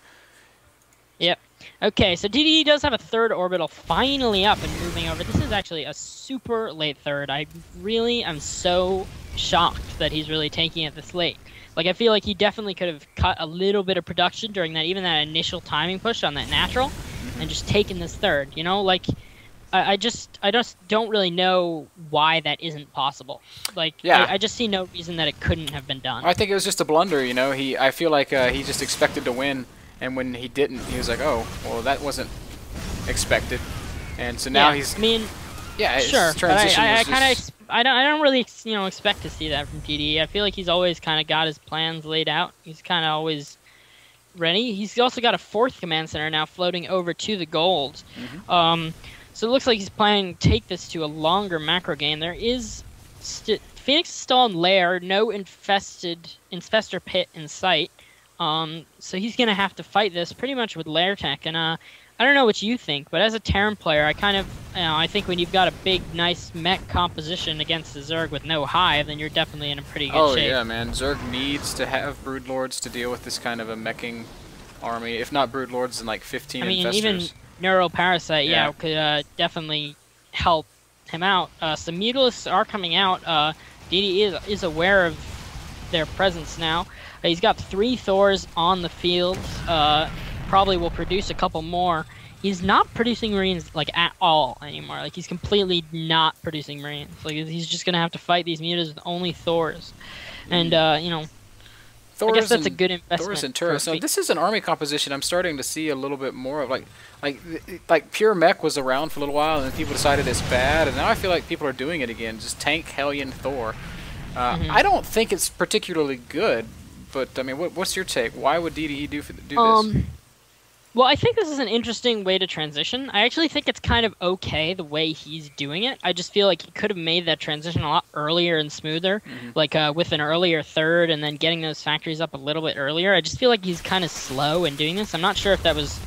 Yep. Okay, so DDE does have a third orbital finally up and moving over. This is actually a super late third. I really am so shocked that he's really taking it this late. Like, I feel like he definitely could have cut a little bit of production during that, even that initial timing push on that natural, and just taken this third. You know, like, I just don't really know why that isn't possible. Like, Yeah. I just see no reason that it couldn't have been done. I think it was just a blunder, you know. I feel like he just expected to win, and when he didn't, he was like, "Oh, well, that wasn't expected." And so now I mean, yeah, his sure, but transition I was kind just, of I don't really expect to see that from DDE. I feel like he's always kind of got his plans laid out. He's kind of always ready. He's also got a fourth command center now floating over to the gold. So it looks like he's planning to take this to a longer macro game. There is Phoenix is still in lair, no infestor pit in sight. So he's gonna have to fight this pretty much with lair tech. And I don't know what you think, but as a Terran player, I kind of I think when you've got a big, nice mech composition against the Zerg with no hive, then you're definitely in a pretty good shape. Oh yeah, man. Zerg needs to have broodlords to deal with this kind of a meching army. If not broodlords, then like 15 I mean, infestors. even Neuroparasite, could definitely help him out. Some Mutalisks are coming out. DDE is aware of their presence now. He's got 3 Thors on the field. Probably will produce a couple more. He's not producing Marines like at all anymore. Like he's completely not producing Marines. Like he's just gonna have to fight these mutas with only Thors. And you know, I guess that's a good investment. Thors and Turrets. So this is an army composition I'm starting to see a little bit more of. Like pure mech was around for a little while, and then people decided it's bad, and now I feel like people are doing it again. Just tank Hellion Thor. I don't think it's particularly good, but I mean, what's your take? Why would DDE do this? Well, I think this is an interesting way to transition. I actually think it's kind of okay the way he's doing it. I just feel like he could have made that transition a lot earlier and smoother, like with an earlier third and then getting those factories up a little bit earlier. I just feel like he's kind of slow in doing this. I'm not sure if that was...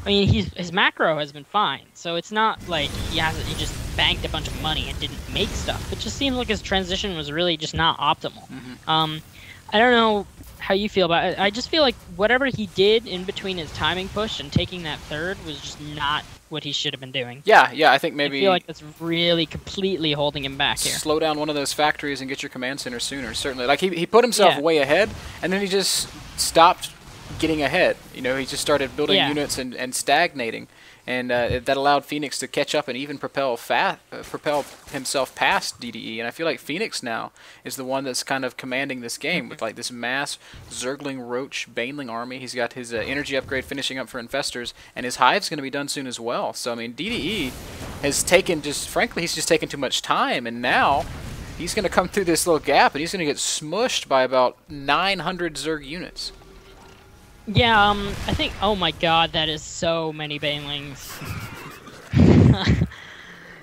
I mean, his macro has been fine, so it's not like he just banked a bunch of money and didn't make stuff. It just seems like his transition was really just not optimal. I don't know how you feel about it. I just feel like whatever he did in between his timing push and taking that third was just not what he should have been doing. Yeah, I think maybe... I feel like that's really completely holding him back here. Slow down one of those factories and get your command center sooner, certainly. Like, he put himself way ahead, and then he just stopped getting ahead. You know, he just started building units and stagnating. And that allowed Phoenix to catch up and even propel himself past DDE. And I feel like Phoenix now is the one that's kind of commanding this game with like this mass Zergling, Roach, Baneling army. He's got his energy upgrade finishing up for Infestors, and his Hive's going to be done soon as well. So I mean, DDE has taken frankly, he's just taken too much time, and now he's going to come through this little gap, and he's going to get smushed by about 900 Zerg units. Yeah, I think, oh my god, that is so many Banelings.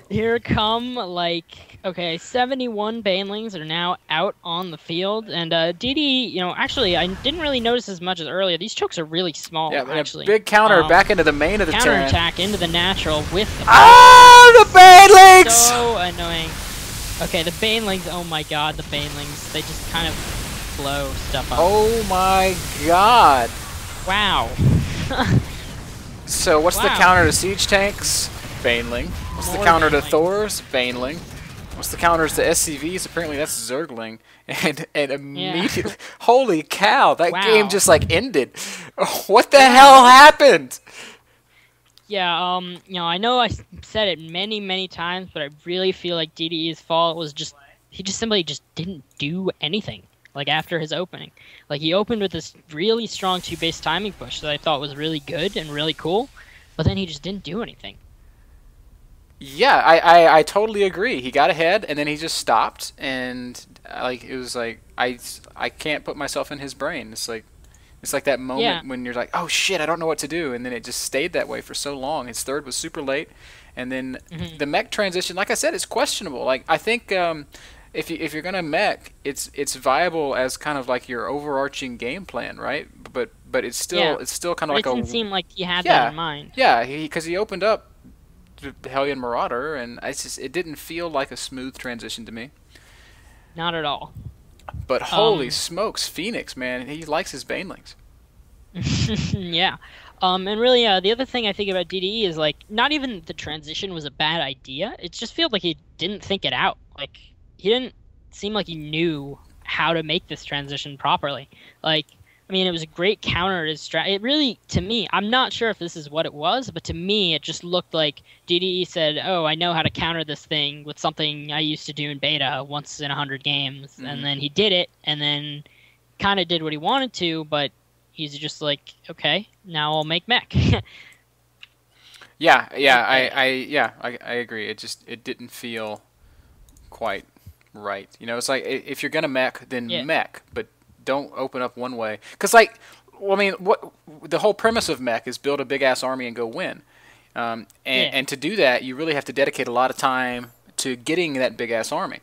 Here come, like, okay, 71 Banelings are now out on the field, and DD, you know, actually, I didn't really notice as much as earlier. These chokes are really small, actually. Big counter back into the main of the Terran. Counterattack into the natural with the the Banelings! So annoying. Okay, the Banelings, oh my god, the Banelings, they just kind of blow stuff up. Oh my god. Wow. So what's the counter to siege tanks? Baneling. What's the counter to Thors? Baneling. What's the counters to SCVs? Apparently that's Zergling. And immediately, holy cow, that game just like ended. What the hell happened? Yeah, you know, I know I said it many, many times, but I really feel like DDE's fault was just, he just simply just didn't do anything. Like after his opening. Like he opened with this really strong 2-base timing push that I thought was really good and really cool, but then he just didn't do anything. Yeah, I totally agree. He got ahead and then he just stopped, and like it was like I can't put myself in his brain. It's like It's like that Yeah. moment when you're like, oh shit, I don't know what to do, and then it just stayed that way for so long. His third was super late, and then Hmm. the mech transition, like I said, it's questionable. Like I think if you're gonna mech, it's viable as kind of like your overarching game plan, right? But Yeah. it's still kind of But it like didn't a seem like you had that yeah in mind. yeah because he opened up the Hellion Marauder, and it didn't feel like a smooth transition to me. Not at all. But holy Um, smokes, Phoenix, man, he likes his banelings. yeah. And really, the other thing I think about DDE is like not even the transition was a bad idea. It just feels like he didn't think it out. Like he didn't seem like he knew how to make this transition properly. Like, I mean, it was a great counter to his strat. It really, to me, I'm not sure if this is what it was, but to me, it just looked like DDE said, "Oh, I know how to counter this thing with something I used to do in beta once in 100 games," Hmm. and then he did it, and then kind of did what he wanted to, but he's just like, okay, now I'll make mech. I agree. It didn't feel quite right. You know, it's like if you're gonna mech, Yeah, then mech, but don't open up one way. Cause like, well, I mean, what the whole premise of mech is build a big ass army and go win. yeah, And to do that, you really have to dedicate a lot of time to getting that big ass army.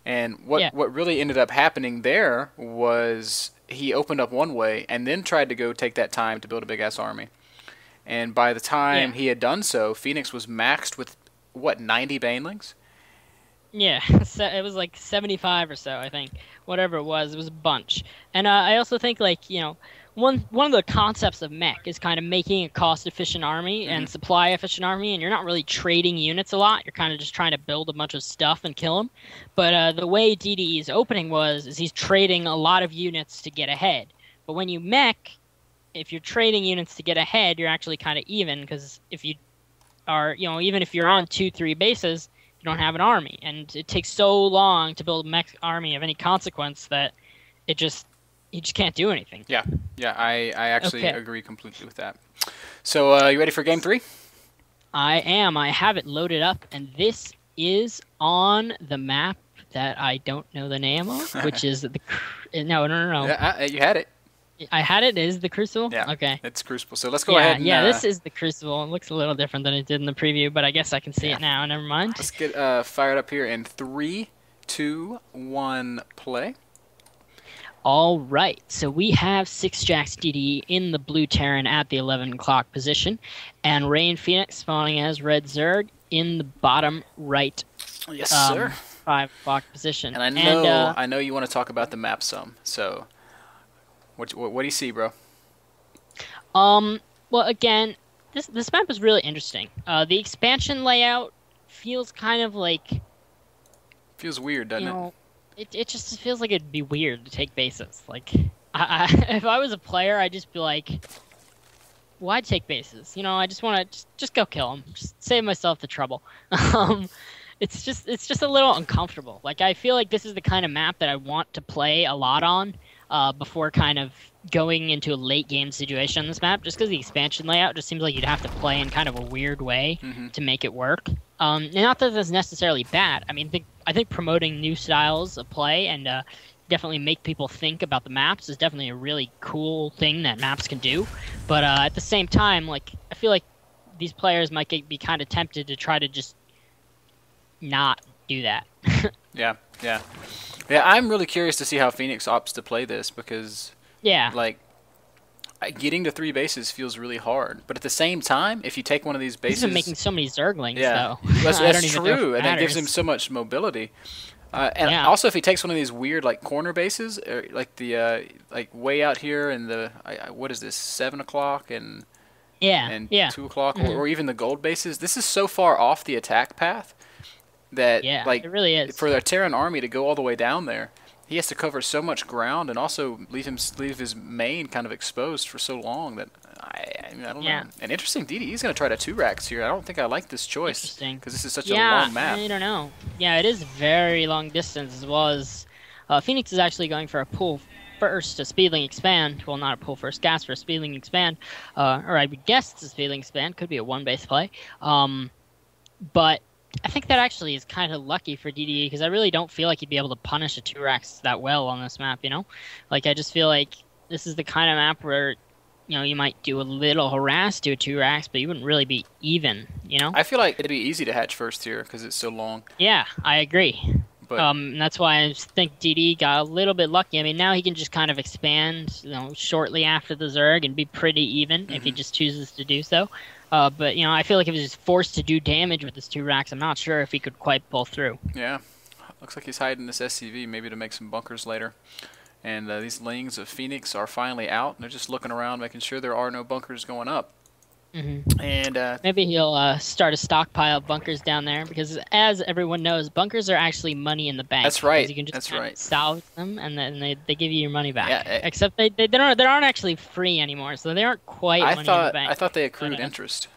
And yeah, what really ended up happening there was he opened up one way and then tried to go take that time to build a big ass army. And by the yeah, time he had done so, Phoenix was maxed with what 90 banelings. yeah. So it was like 75 or so, I think. Whatever it was a bunch. And I also think like one of the concepts of mech is kind of making a cost efficient army Hmm. and supply efficient army, and you're not really trading units a lot. You're kind of just trying to build a bunch of stuff and kill them. But the way DDE's opening is he's trading a lot of units to get ahead. But when you mech, if you're trading units to get ahead, you're actually kind of even because if you are, even if you're on 2, 3 bases, you don't have an army, and it takes so long to build a mech army of any consequence that it just you just can't do anything. Yeah, yeah, I actually Okay, agree completely with that. So you ready for game three? I am. I have it loaded up, and this is on the map that I don't know the name of, which is no, no, no, no. Yeah, you had it. I had it. Is the Crucible? Yeah, Okay. it's Crucible. So let's go Yeah, ahead and yeah. This is the Crucible. It looks a little different than it did in the preview, but I guess I can see yeah, it now. Never mind. let's get fired up here in 3, 2, 1, play. All right, so we have Six Jacks DD in the blue Terran at the 11 o'clock position, and Rain Phoenix spawning as Red Zerg in the bottom right Yes, sir. 5 o'clock position. And I know you want to talk about the map some. So what do you see, bro? Well, again, this map is really interesting. The expansion layout feels kind of like, Feels weird, doesn't you it? know, it just feels like it'd be weird to take bases. Like, if I was a player, I'd just be like, why take bases? I just want to just go kill them. Just save myself the trouble. Um, it's just a little uncomfortable. Like I feel like this is the kind of map that I want to play a lot on before kind of going into a late game situation on this map. Just because the expansion layout just seems like you'd have to play in kind of a weird way Hmm. to make it work. And not that that's necessarily bad. I mean, I think promoting new styles of play and definitely make people think about the maps is definitely a really cool thing that maps can do. But at the same time, like I feel like these players might be kind of tempted to try to just not do that. Yeah, yeah, yeah. I'm really curious to see how Phoenix opts to play this because, Yeah, like, getting to 3 bases feels really hard. But at the same time, if you take one of these he's bases, been making so many Zerglings yeah, though. that's, I don't that's even know if true, it and that gives him matters. so much mobility. And Yeah. also, if he takes one of these weird like corner bases, like the like way out here in the what is this 7 o'clock and Yeah. 2 o'clock, Mhm. or even the gold bases, this is so far off the attack path that Yeah, like it really is. for the Terran army to go all the way down there, he has to cover so much ground and also leave his main kind of exposed for so long that I don't Yeah. know. And interesting, DDE is going to try to 2-racks here. I don't think I like this choice Interesting. because this is such a Yeah, long map. I don't know. Yeah, it is very long distance as well as Phoenix is actually going for a pull first, a speedling expand. Well, not a pull first gas for a speedling expand. Or I would guess it's a speedling expand. Could be a 1-base play. But I think that actually is kind of lucky for DDE because I really don't feel like he'd be able to punish a 2-racks that well on this map, Like, I just feel like this is the kind of map where, you might do a little harass to a 2-racks, but you wouldn't really be even, I feel like it'd be easy to hatch first here because it's so long. Yeah, I agree. But that's why I think DDE got a little bit lucky. I mean, now he can just kind of expand, shortly after the Zerg and be pretty even if he just chooses to do so. But, I feel like if he was forced to do damage with his 2-racks, I'm not sure if he could quite pull through. Yeah. Looks like he's hiding this SCV maybe to make some bunkers later. And these Lings of Phoenix are finally out. They're just looking around, making sure there are no bunkers going up. And maybe he'll start a stockpile of bunkers down there, because as everyone knows, bunkers are actually money in the bank. That's right. You can just That's right. salvage them, and then they give you your money back. Yeah, except they aren't actually free anymore, so they aren't quite money in the bank. I thought they accrued interest.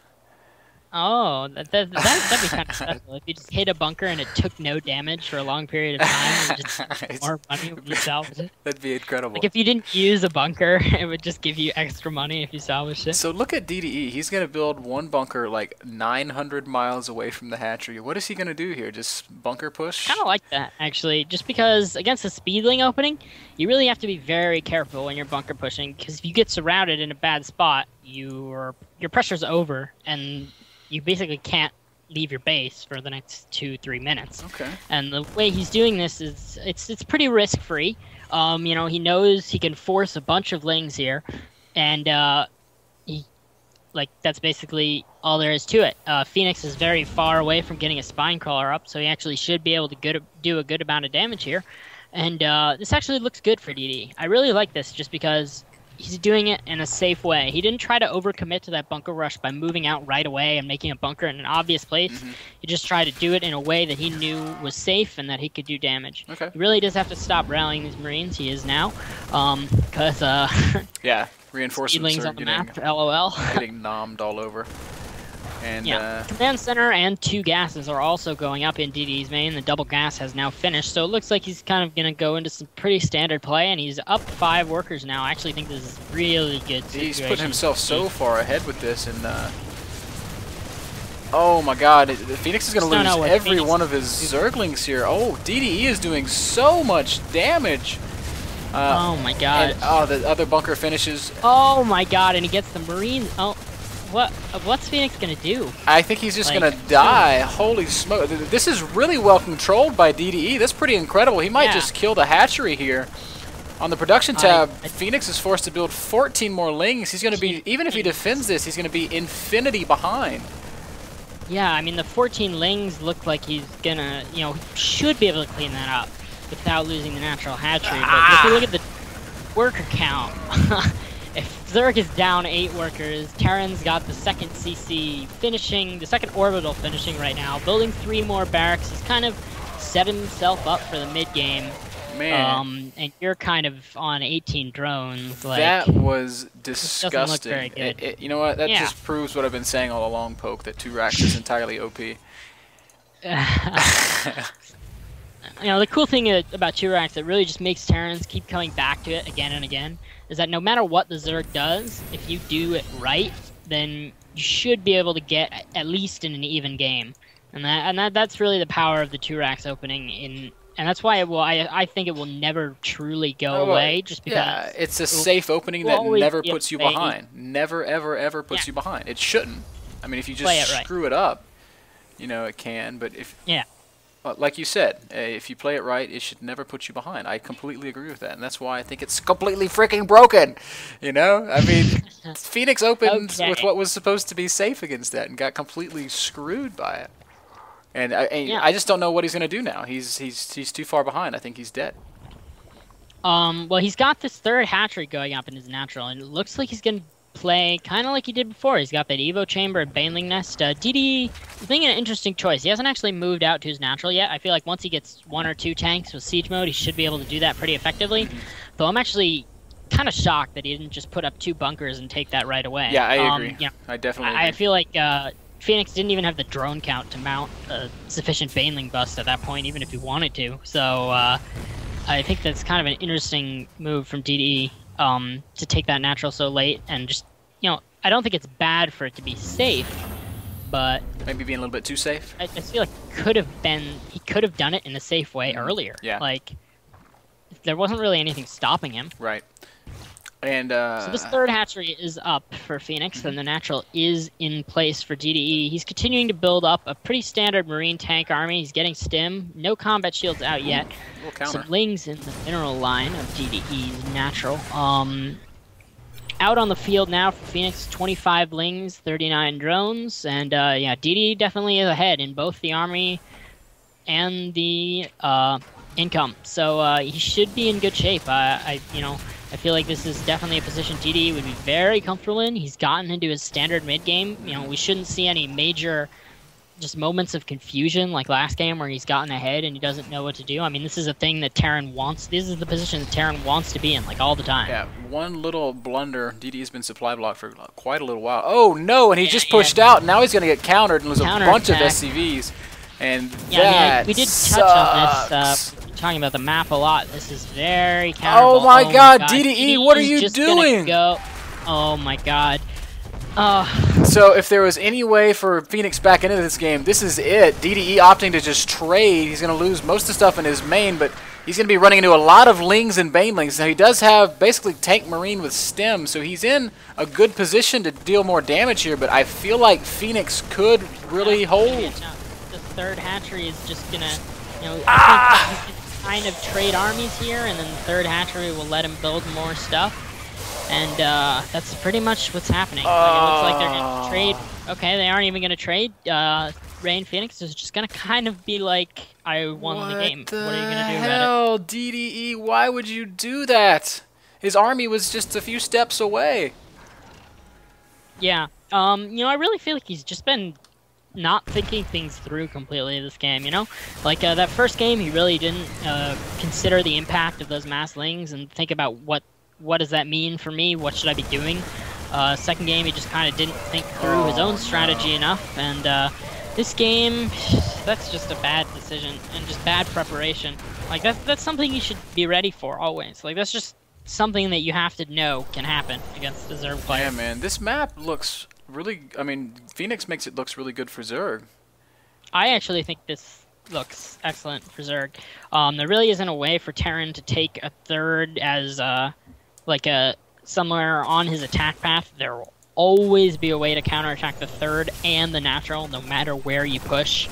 Oh, that'd be kind of special. If you just hit a bunker and it took no damage for a long period of time, and just more money when you salvage it. That'd be incredible. Like if you didn't use a bunker, it would just give you extra money if you salvaged it. So look at DDE. He's going to build one bunker like 900 miles away from the hatchery. What is he going to do here? Just bunker push? Kind of like that, actually. Just because against the speedling opening, you really have to be very careful when you're bunker pushing, because if you get surrounded in a bad spot, your pressure's over, and you basically can't leave your base for the next 2-3 minutes. Okay. And the way he's doing this is it's pretty risk free. He knows he can force a bunch of Lings here, and that's basically all there is to it. Phoenix is very far away from getting a spine crawler up, so he actually should be able to do a good amount of damage here. And this actually looks good for DD. I really like this just because he's doing it in a safe way. He didn't try to overcommit to that bunker rush by moving out right away and making a bunker in an obvious place. He just tried to do it in a way that he knew was safe and that he could do damage. Okay. He really does have to stop rallying these Marines. He is now, because yeah, reinforcements are on the map. LOL. getting nommed all over. And command center and 2 gases are also going up in DD's main. The double gas has now finished, so it looks like he's kind of going to go into some pretty standard play, and he's up 5 workers now. I actually think this is really good situation. He's put himself so far ahead with this, and oh my god, Phoenix is going to lose every one of his Zerglings here. Oh, DDE is doing so much damage. Oh my god. And, the other bunker finishes. Oh my god, and he gets the Marines. Oh. What's Phoenix gonna do? I think he's just gonna die. Holy smoke! This is really well controlled by DDE. That's pretty incredible. He might just kill the hatchery here. On the production tab, Phoenix is forced to build 14 more Lings. He's gonna be, even if he defends this, he's gonna be infinity behind. Yeah, I mean the 14 Lings look like he's gonna, should be able to clean that up without losing the natural hatchery. But if you look at the worker count. If Zerg is down 8 workers, Terran's got the second CC finishing, the second orbital finishing right now, building 3 more barracks. He's kind of set himself up for the mid-game. Man. And you're kind of on 18 drones. That was disgusting. Doesn't look very good. You know what? That just proves what I've been saying all along, Poke, that 2-racks is entirely OP. The cool thing about 2-racks that really just makes Terrans keep coming back to it again and again is that no matter what the Zerg does, if you do it right, then you should be able to get at least in an even game. And that's really the power of the 2-racks opening and that's why I think it will never truly go away, just because it's a safe opening that never puts you behind. Never ever ever puts you behind. It shouldn't. I mean, if you just screw it up, it can, but if like you said, if you play it right, it should never put you behind. I completely agree with that, and that's why I think it's completely freaking broken. I mean, Phoenix opened with what was supposed to be safe against that and got completely screwed by it. And I just don't know what he's going to do now. He's too far behind. I think he's dead. Well, he's got this 3rd hatchery going up in his natural, and it looks like he's going to play kind of like he did before. He's got that Evo Chamber and Baneling Nest. DD is making an interesting choice. He hasn't actually moved out to his natural yet. I feel like once he gets 1 or 2 tanks with siege mode, he should be able to do that pretty effectively. Though I'm actually kind of shocked that he didn't just put up 2 bunkers and take that right away. Yeah, I agree. I definitely agree. I feel like Phoenix didn't even have the drone count to mount a sufficient Baneling bust at that point, even if he wanted to. So I think that's kind of an interesting move from DDE. To take that natural so late, and just, I don't think it's bad for it to be safe, but maybe being a little bit too safe. I feel like he could have done it in a safe way earlier. Yeah. Like, there wasn't really anything stopping him. Right. And So this third hatchery is up for Phoenix, and the natural is in place for DDE. He's continuing to build up a pretty standard Marine tank army. He's getting stim. No combat shields out yet. little counter. Some lings in the mineral line of DDE's natural. Out on the field now for Phoenix, 25 lings, 39 drones, and yeah, DDE definitely is ahead in both the army and the income. So he should be in good shape. I feel like this is definitely a position DDE would be very comfortable in. He's gotten into his standard mid game. We shouldn't see any major just moments of confusion like last game where he's gotten ahead and he doesn't know what to do. I mean, this is a thing that Terran wants. This is the position that Terran wants to be in, like, all the time. Yeah, one little blunder. DDE's been supply blocked for quite a little while. Oh, no, and he just pushed out. Now he's going to get countered and lose a bunch of SCVs. And that we did touch on this, talking about the map a lot. This is very counterable. Oh my god, DDE, what are you doing? Go. Oh my god. So if there was any way for Phoenix back into this game, this is it. DDE opting to just trade. He's going to lose most of the stuff in his main, but he's going to be running into a lot of lings and banelings. Now he does have basically tank marine with stem, so he's in a good position to deal more damage here, but I feel like Phoenix could really hold. The third hatchery is just going to, I think he can kind of trade armies here, and then the third hatchery will let him build more stuff. And that's pretty much what's happening. Like, it looks like they're going to trade. Okay, they aren't even going to trade. Rain Phoenix is just going to kind of be like, I won the game. What are you going to do about it? DDE, why would you do that? His army was just a few steps away. Yeah. I really feel like he's just been not thinking things through completely this game, Like, that first game, he really didn't consider the impact of those mass lings and think about what does that mean for me? What should I be doing? Second game, he just kind of didn't think through his own strategy enough. And this game, that's just a bad decision and just bad preparation. Like, that's something you should be ready for always. Like, that's just something that you have to know can happen against a Zerg player. Yeah, man, this map looks really... I mean, Phoenix makes it looks really good for Zerg. I actually think this looks excellent for Zerg. There really isn't a way for Terran to take a third as... somewhere on his attack path. There will always be a way to counterattack the third and the natural, no matter where you push.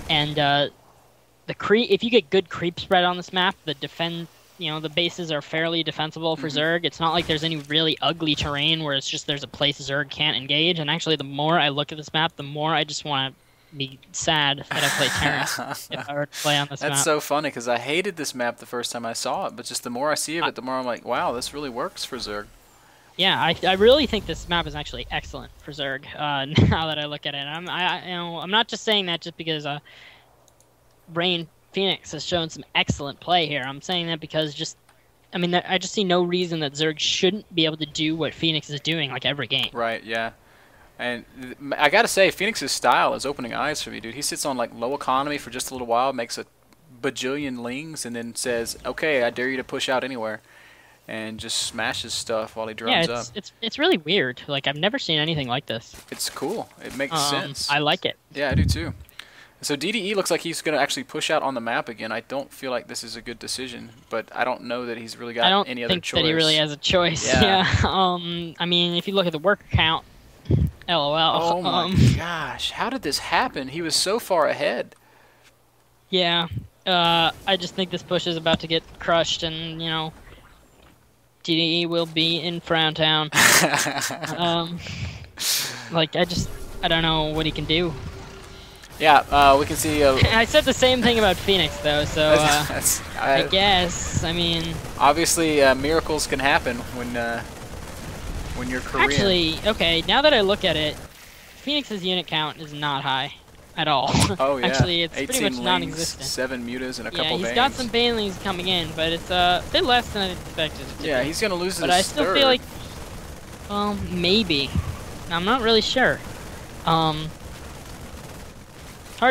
If you get good creep spread on this map, the bases are fairly defensible for Zerg. It's not like there's any really ugly terrain where it's just there's a place Zerg can't engage. And actually, the more I look at this map, the more I just want to be sad that I play Terran if I were to play on this map. That's so funny, because I hated this map the first time I saw it, but just the more I see of it, the more I'm like, wow, this really works for Zerg. Yeah, I really think this map is actually excellent for Zerg, now that I look at it. I'm not just saying that just because Rain Phoenix has shown some excellent play here. I'm saying that because I just see no reason that Zerg shouldn't be able to do what Phoenix is doing like every game. Right, yeah. And I gotta say, Phoenix's style is opening eyes for me, dude. He sits on like low economy for just a little while, makes a bajillion lings, and then says, "Okay, I dare you to push out anywhere," and just smashes stuff while he drums up. It's really weird. Like, I've never seen anything like this. It's cool. It makes sense. I like it. Yeah, I do too. So DDE looks like he's gonna actually push out on the map again. I don't feel like this is a good decision, but I don't know that he's really got any other choice. I don't think that he really has a choice. Yeah. I mean, if you look at the worker count. LOL. Oh my gosh, how did this happen? He was so far ahead. Yeah, I just think this push is about to get crushed, and DDE will be in Frown Town. I don't know what he can do. Yeah, we can see... I said the same thing about Phoenix, though, so I guess, obviously, miracles can happen when you're Korean. Actually, okay, now that I look at it, Phoenix's unit count is not high at all. Oh, yeah. Actually, it's 18 pretty much lings, non-existent. 7 mutas, and a couple he's bangs. got some banelings coming in, but it's a bit less than I expected it to Yeah, be. he's going to lose this But I still third. feel like, well, maybe. I'm not really sure. Hard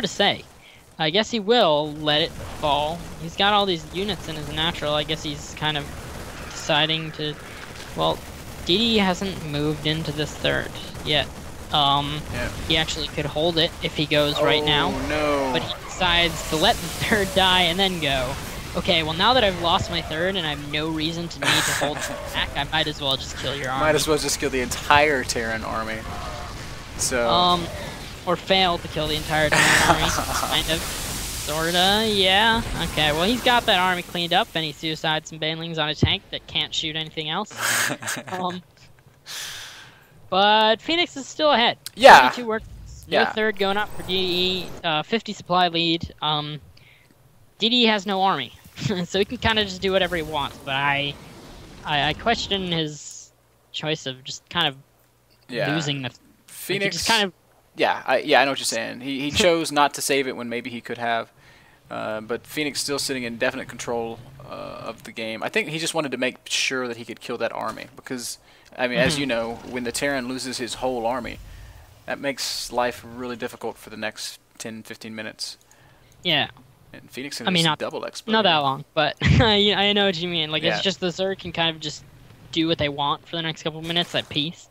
to say. I guess he will let it fall. He's got all these units in his natural. I guess he's kind of deciding to... Well, DDE hasn't moved into this third yet. He actually could hold it if he goes right now. No. But he decides to let the third die and then go. okay, well now that I've lost my third and I have no reason to need to hold back, I might as well just kill your army. Might as well just kill the entire Terran army. So. Or fail to kill the entire Terran army, kind of. Sorta, yeah. Okay, well he's got that army cleaned up, and he suicides some banelings on a tank that can't shoot anything else. But Phoenix is still ahead. Yeah. 22 works, no third going up for DDE, 50 supply lead. DDE has no army, so he can kind of just do whatever he wants, but I question his choice of just kind of losing the... Phoenix... Like, just kind of... Yeah, I know what you're saying. He chose not to save it when maybe he could have. But Phoenix still sitting in definite control of the game. I think he just wanted to make sure that he could kill that army. Because, I mean, as you know, when the Terran loses his whole army, that makes life really difficult for the next 10, 15 minutes. Yeah. And Phoenix is not double expo. Not that long, but I know what you mean. Like, it's just the Zerg can kind of just do what they want for the next couple minutes at peace.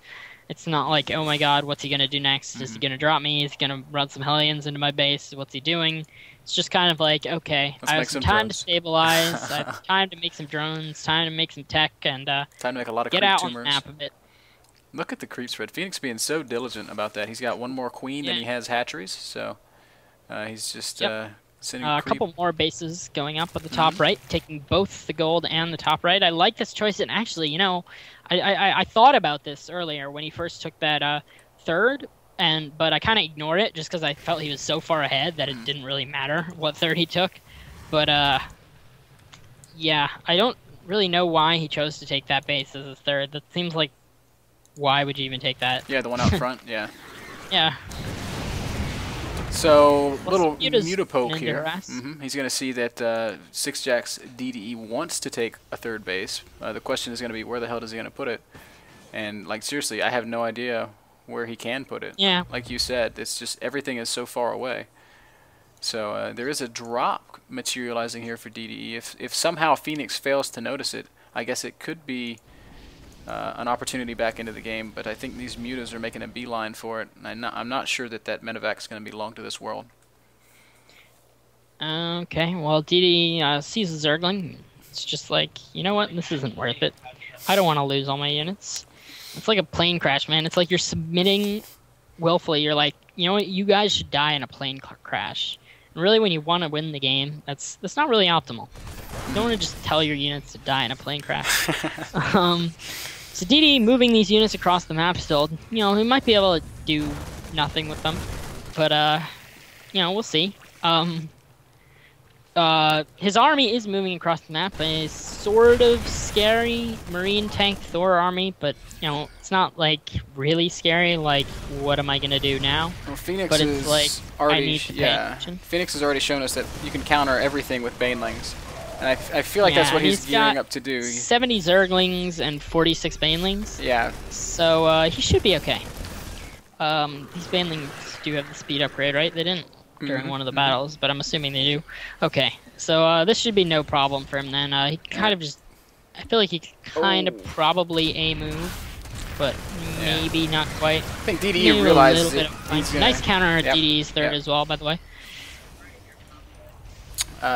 It's not like, oh my god, what's he going to do next? Is he going to drop me? Is he going to run some Hellions into my base? What's he doing? It's just kind of like, okay, I have some time to stabilize, I have time to make some drones, time to make some tech, and time to make a lot of get creep out tumors. on the map a bit. Look at the creep spread. Phoenix being so diligent about that. He's got one more queen than he has hatcheries, so he's just sending a couple more bases going up at the top right, taking both the gold and the top right. I like this choice, and actually, you know, I thought about this earlier when he first took that third, but I kind of ignored it just because I felt he was so far ahead that it didn't really matter what third he took. But yeah, I don't really know why he chose to take that base as a third. That seems like, why would you even take that? Yeah, the one out front. Yeah. Yeah. So, little Mutapoke here. Mm-hmm. He's going to see that Six Jack's DDE wants to take a third base. The question is going to be, where the hell is he going to put it? And, like, seriously, I have no idea where he can put it. Yeah. Like you said, it's just everything is so far away. So, there is a drop materializing here for DDE. If somehow Phoenix fails to notice it, I guess it could be an opportunity back into the game, but I think these mutas are making a beeline for it, and I'm not sure that medevac is going to belong to this world. Okay, well, DD sees a Zergling. It's just like, you know what, this isn't worth it. I don't want to lose all my units. It's like a plane crash, man. It's like you're submitting willfully. You're like, you know what, you guys should die in a plane crash. And really, when you want to win the game, that's not really optimal. You don't want to just tell your units to die in a plane crash. So DD moving these units across the map still, you know, he might be able to do nothing with them, but you know, we'll see. His army is moving across the map. A sort of scary Marine tank Thor army, but you know, it's not like really scary. Like, what am I gonna do now? Well, Phoenix but it's like already, I need to pay attention. Phoenix has already shown us that you can counter everything with banelings. And I feel like that's what he's gearing up to do. 70 Zerglings and 46 Banelings. Yeah. So he should be okay. These Banelings do have the speed upgrade, right? They didn't during one of the battles, but I'm assuming they do. Okay, so this should be no problem for him then. He kind of just... I feel like he kind of probably a move, but maybe not quite. I think DDE realizes it. Nice counter at DDE's third as well, by the way.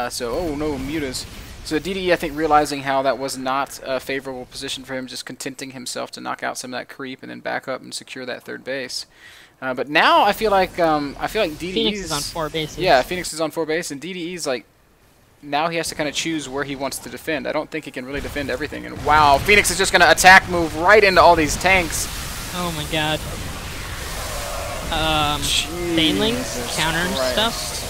So, no, mutas. So DDE, I think, realizing how that was not a favorable position for him, just contenting himself to knock out some of that creep and then back up and secure that third base. But now I feel like DDE's... Phoenix is on 4 bases. Yeah, Phoenix is on 4 bases, and DDE's like... Now he has to kind of choose where he wants to defend. I don't think he can really defend everything. And wow, Phoenix is just going to attack move right into all these tanks. Oh my god. Banelings, counter stuff.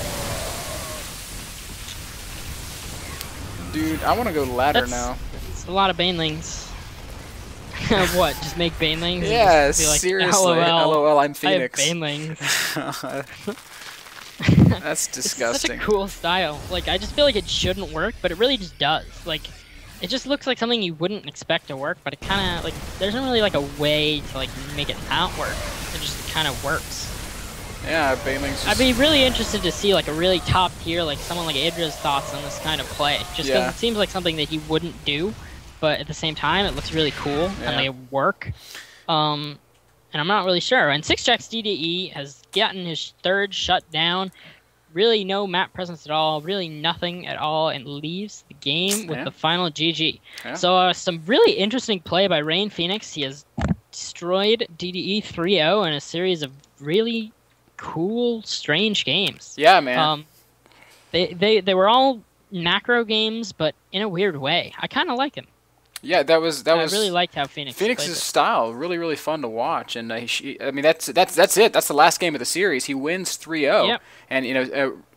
Dude, I want to go ladder now. It's a lot of Banelings. What? Just make Banelings? Yeah, and just be like, seriously. LOL, I'm Phoenix. I have Banelings. That's disgusting. It's such a cool style. Like, I just feel like it shouldn't work, but it really just does. Like, it just looks like something you wouldn't expect to work, but it kind of, like, there isn't really, like, a way to, like, make it not work. It just kind of works. Yeah, Banelings. I'd be really interested to see like a really top tier, like someone like Idra's thoughts on this kind of play. Just because it seems like something that he wouldn't do, but at the same time it looks really cool and they work. And I'm not really sure. And Six Jack's DDE has gotten his third shut down really no map presence at all, really nothing at all, and leaves the game with the final GG. Yeah. So some really interesting play by Rain Phoenix. He has destroyed DDE 3-0 in a series of really cool, strange games. Yeah, man. They were all macro games, but in a weird way. I kind of like him. Yeah, I really liked how Phoenix's style, really fun to watch, and I mean that's it. That's the last game of the series. He wins 3-0, yep. And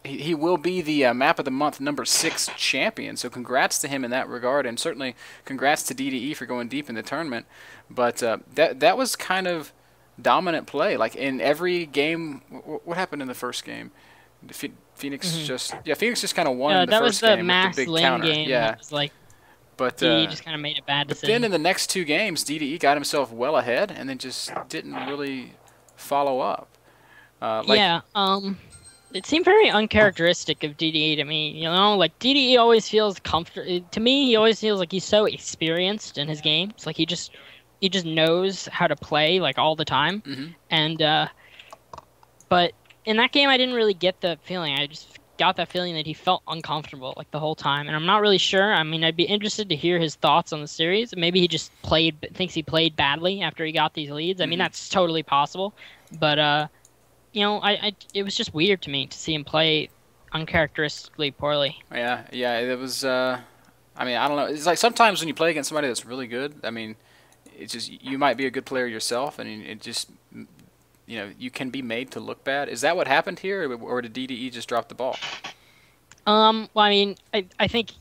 he will be the Map of the Month number 6 champion. So congrats to him in that regard, and certainly congrats to DDE for going deep in the tournament. But that was kind of dominant play. Like in every game, what happened in the first game? Phoenix just kind of won the first game with the big counter. Game. Yeah, that was like. But DDE just kind of made a bad decision. But then in the next 2 games, DDE got himself well ahead, and then just didn't really follow up. It seemed very uncharacteristic of DDE to me. You know, like DDE always feels comfortable. To me, he always feels like he's so experienced in his games. Like he just knows how to play like all the time. Mm-hmm. And but in that game, I didn't really get the feeling. I just got that feeling that he felt uncomfortable like the whole time, and I'm not really sure. I mean, I'd be interested to hear his thoughts on the series. Maybe he just thinks he played badly after he got these leads. I mean, that's totally possible, but it was just weird to me to see him play uncharacteristically poorly. Yeah, it was. I mean, I don't know. It's like sometimes when you play against somebody that's really good, I mean, it's just you might be a good player yourself, and it just. You can be made to look bad. Is that what happened here, or did DDE just drop the ball? Well, I mean, I think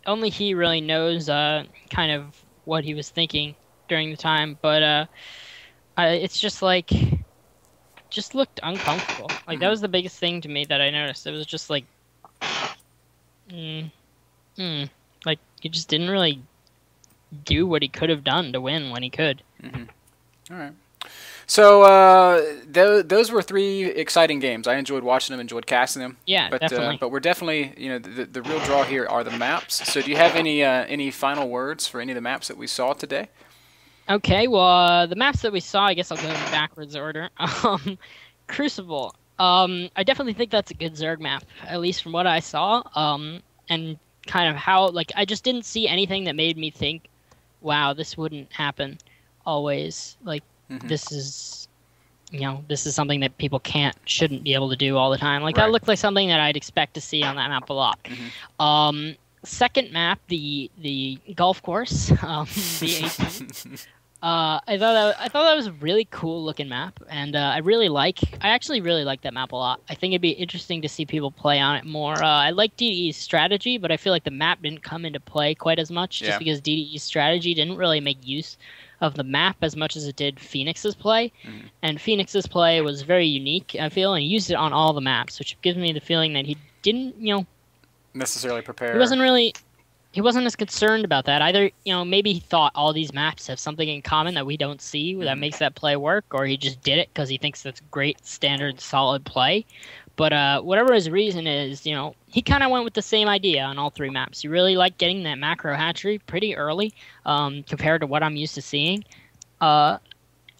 only he really knows kind of what he was thinking during the time, but it's just like, just looked uncomfortable. Like, that was the biggest thing to me that I noticed. It was just like, like, he just didn't really do what he could have done to win when he could. Mm-hmm. All right. So those were 3 exciting games. I enjoyed watching them, enjoyed casting them. Yeah, definitely. But we're definitely, the real draw here are the maps. So do you have any final words for any of the maps that we saw today? Okay, well, the maps that we saw, I guess I'll go in backwards order. Crucible. I definitely think that's a good Zerg map, at least from what I saw. And kind of how, like, I just didn't see anything that made me think, wow, this wouldn't happen always. Like, this is something that people shouldn't be able to do all the time. Like, that looked like something that I'd expect to see on that map a lot. Second map, the golf course, the 18. I thought that was a really cool looking map, and I actually really like that map a lot. I think it'd be interesting to see people play on it more. I like DDE's strategy, but I feel like the map didn't come into play quite as much, just because DDE's strategy didn't really make use of the map as much as it did Phoenix's play. And Phoenix's play was very unique, I feel, and he used it on all the maps, which gives me the feeling that he didn't, necessarily prepare. He wasn't as concerned about that. Either, maybe he thought all these maps have something in common that we don't see that makes that play work, or he just did it because he thinks that's great, standard, solid play. But whatever his reason is, he kind of went with the same idea on all 3 maps. He really liked getting that macro hatchery pretty early compared to what I'm used to seeing, and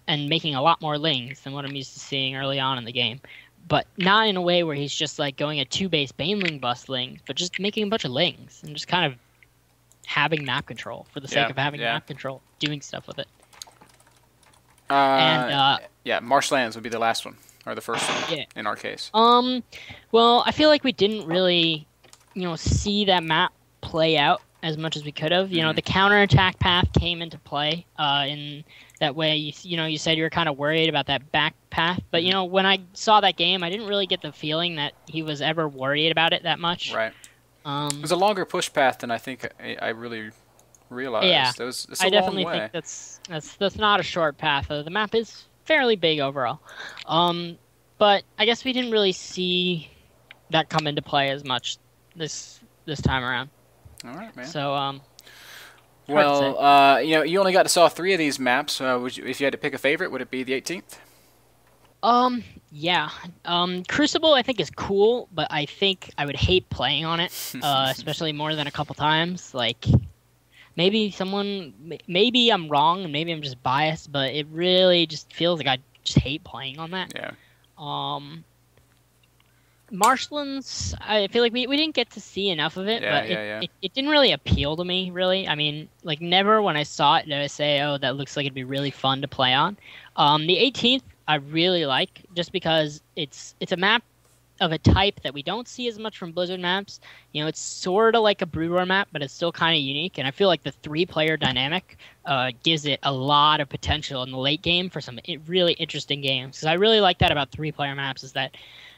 making a lot more lings than what I'm used to seeing early on in the game. But not in a way where he's just like going a 2-base Baneling bust lings, but just making a bunch of lings and just kind of having map control for the sake of having map control, doing stuff with it. Marshlands would be the last one. Or the first one, in our case. Well, I feel like we didn't really, see that map play out as much as we could have. The counterattack path came into play in that way. You said you were kind of worried about that back path. But, when I saw that game, I didn't really get the feeling that he was ever worried about it that much. Right. It was a longer push path than I think I really realized. Yeah, it's I definitely think that's not a short path. The map is fairly big overall. But I guess we didn't really see that come into play as much this time around. All right, man. So, you only got to saw 3 of these maps. If you had to pick a favorite, would it be the 18th? Yeah. Crucible I think is cool, but I think I would hate playing on it, especially more than a couple times. Like, maybe I'm wrong, and maybe I'm just biased, but it really just feels like I just hate playing on that. Yeah. Marshlands, I feel like we didn't get to see enough of it, Yeah, but yeah. it didn't really appeal to me, really. I mean, like, never when I saw it did I say, oh, that looks like it'd be really fun to play on. The 18th, I really like, just because it's a map of a type that we don't see as much from Blizzard maps. You know, it's sort of like a Brood War map, but it's still kind of unique, and I feel like the three-player dynamic gives it a lot of potential in the late game for some really interesting games. Because I really like that about three-player maps, is that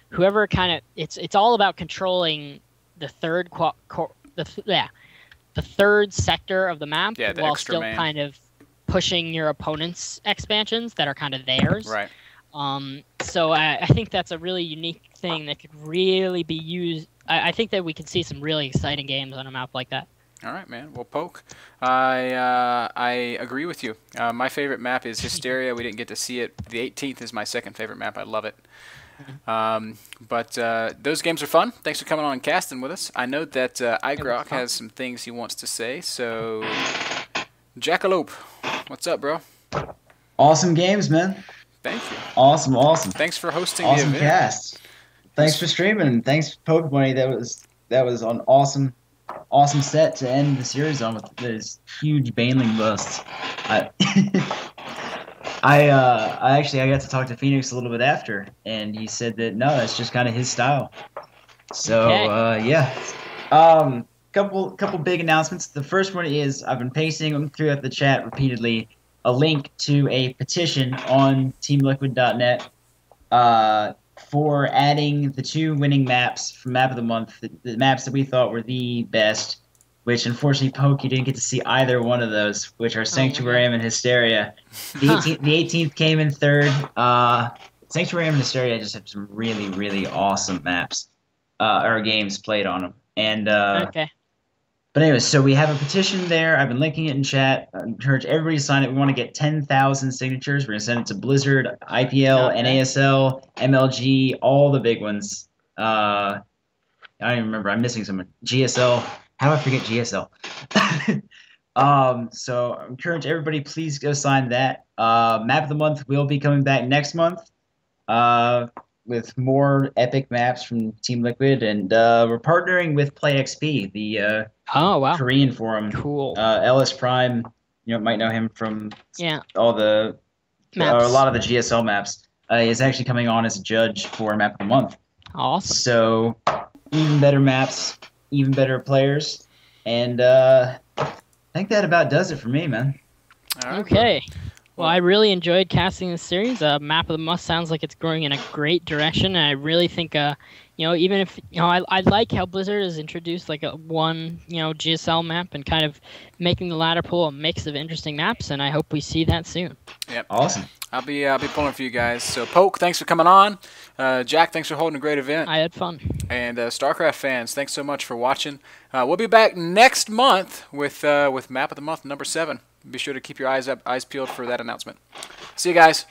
whoever kind of it's all about controlling the the third sector of the map, Yeah, the while extra still man. kind of pushing your opponent's expansions that are kind of theirs. Right. So I think that's a really unique thing that could really be used. I think that we could see some really exciting games on a map like that. All right, man. Well, Poke, I agree with you. My favorite map is Hysteria. We didn't get to see it. The 18th is my second favorite map. I love it. But those games are fun. Thanks for coming on and casting with us. I know that Igrok has some things he wants to say. So, Jackalope, what's up, bro? Awesome games, man. Thank you. Awesome. Thanks for hosting Awesome the event. cast. Thanks for streaming. Thanks, Pokemon. That was an awesome set to end the series on with this huge Baneling bust. I actually got to talk to Phoenix a little bit after, and he said that no, that's just kind of his style. So Okay. yeah, couple big announcements. The first one is I've been pasting them throughout the chat repeatedly. A link to a petition on TeamLiquid.net for adding the 2 winning maps from Map of the Month, the maps that we thought were the best. Which unfortunately, Poke, you didn't get to see either one of those, which are Sanctuarium and Hysteria. The 18th came in third. Sanctuarium and Hysteria just have some really, really awesome maps or games played on them. And Okay. but anyways, so we have a petition there. I've been linking it in chat. I encourage everybody to sign it. We want to get 10,000 signatures. We're going to send it to Blizzard, IPL, Okay. NASL, MLG, all the big ones. I don't even remember. I'm missing someone. GSL. How do I forget GSL? So I encourage everybody, please go sign that. Map of the Month will be coming back next month with more epic maps from Team Liquid. And we're partnering with PlayXP, the Oh wow. Korean forum. Cool. Ellis Prime, might know him from Yeah. all the Maps. a lot of the GSL maps. Is actually coming on as a judge for Map of the Month. Awesome. So even better maps, even better players, and I think that about does it for me, man. All right, Okay. Well, I really enjoyed casting this series. Map of the Month sounds like it's growing in a great direction, and I really think, even if I like how Blizzard has introduced like a one, GSL map and kind of making the ladder pool a mix of interesting maps, and I hope we see that soon. Yep. Awesome. I'll be pulling for you guys. So Poke, thanks for coming on. Jack, thanks for holding a great event. I had fun. And StarCraft fans, thanks so much for watching. We'll be back next month with Map of the Month number 7. Be sure to keep your eyes peeled for that announcement. See you guys.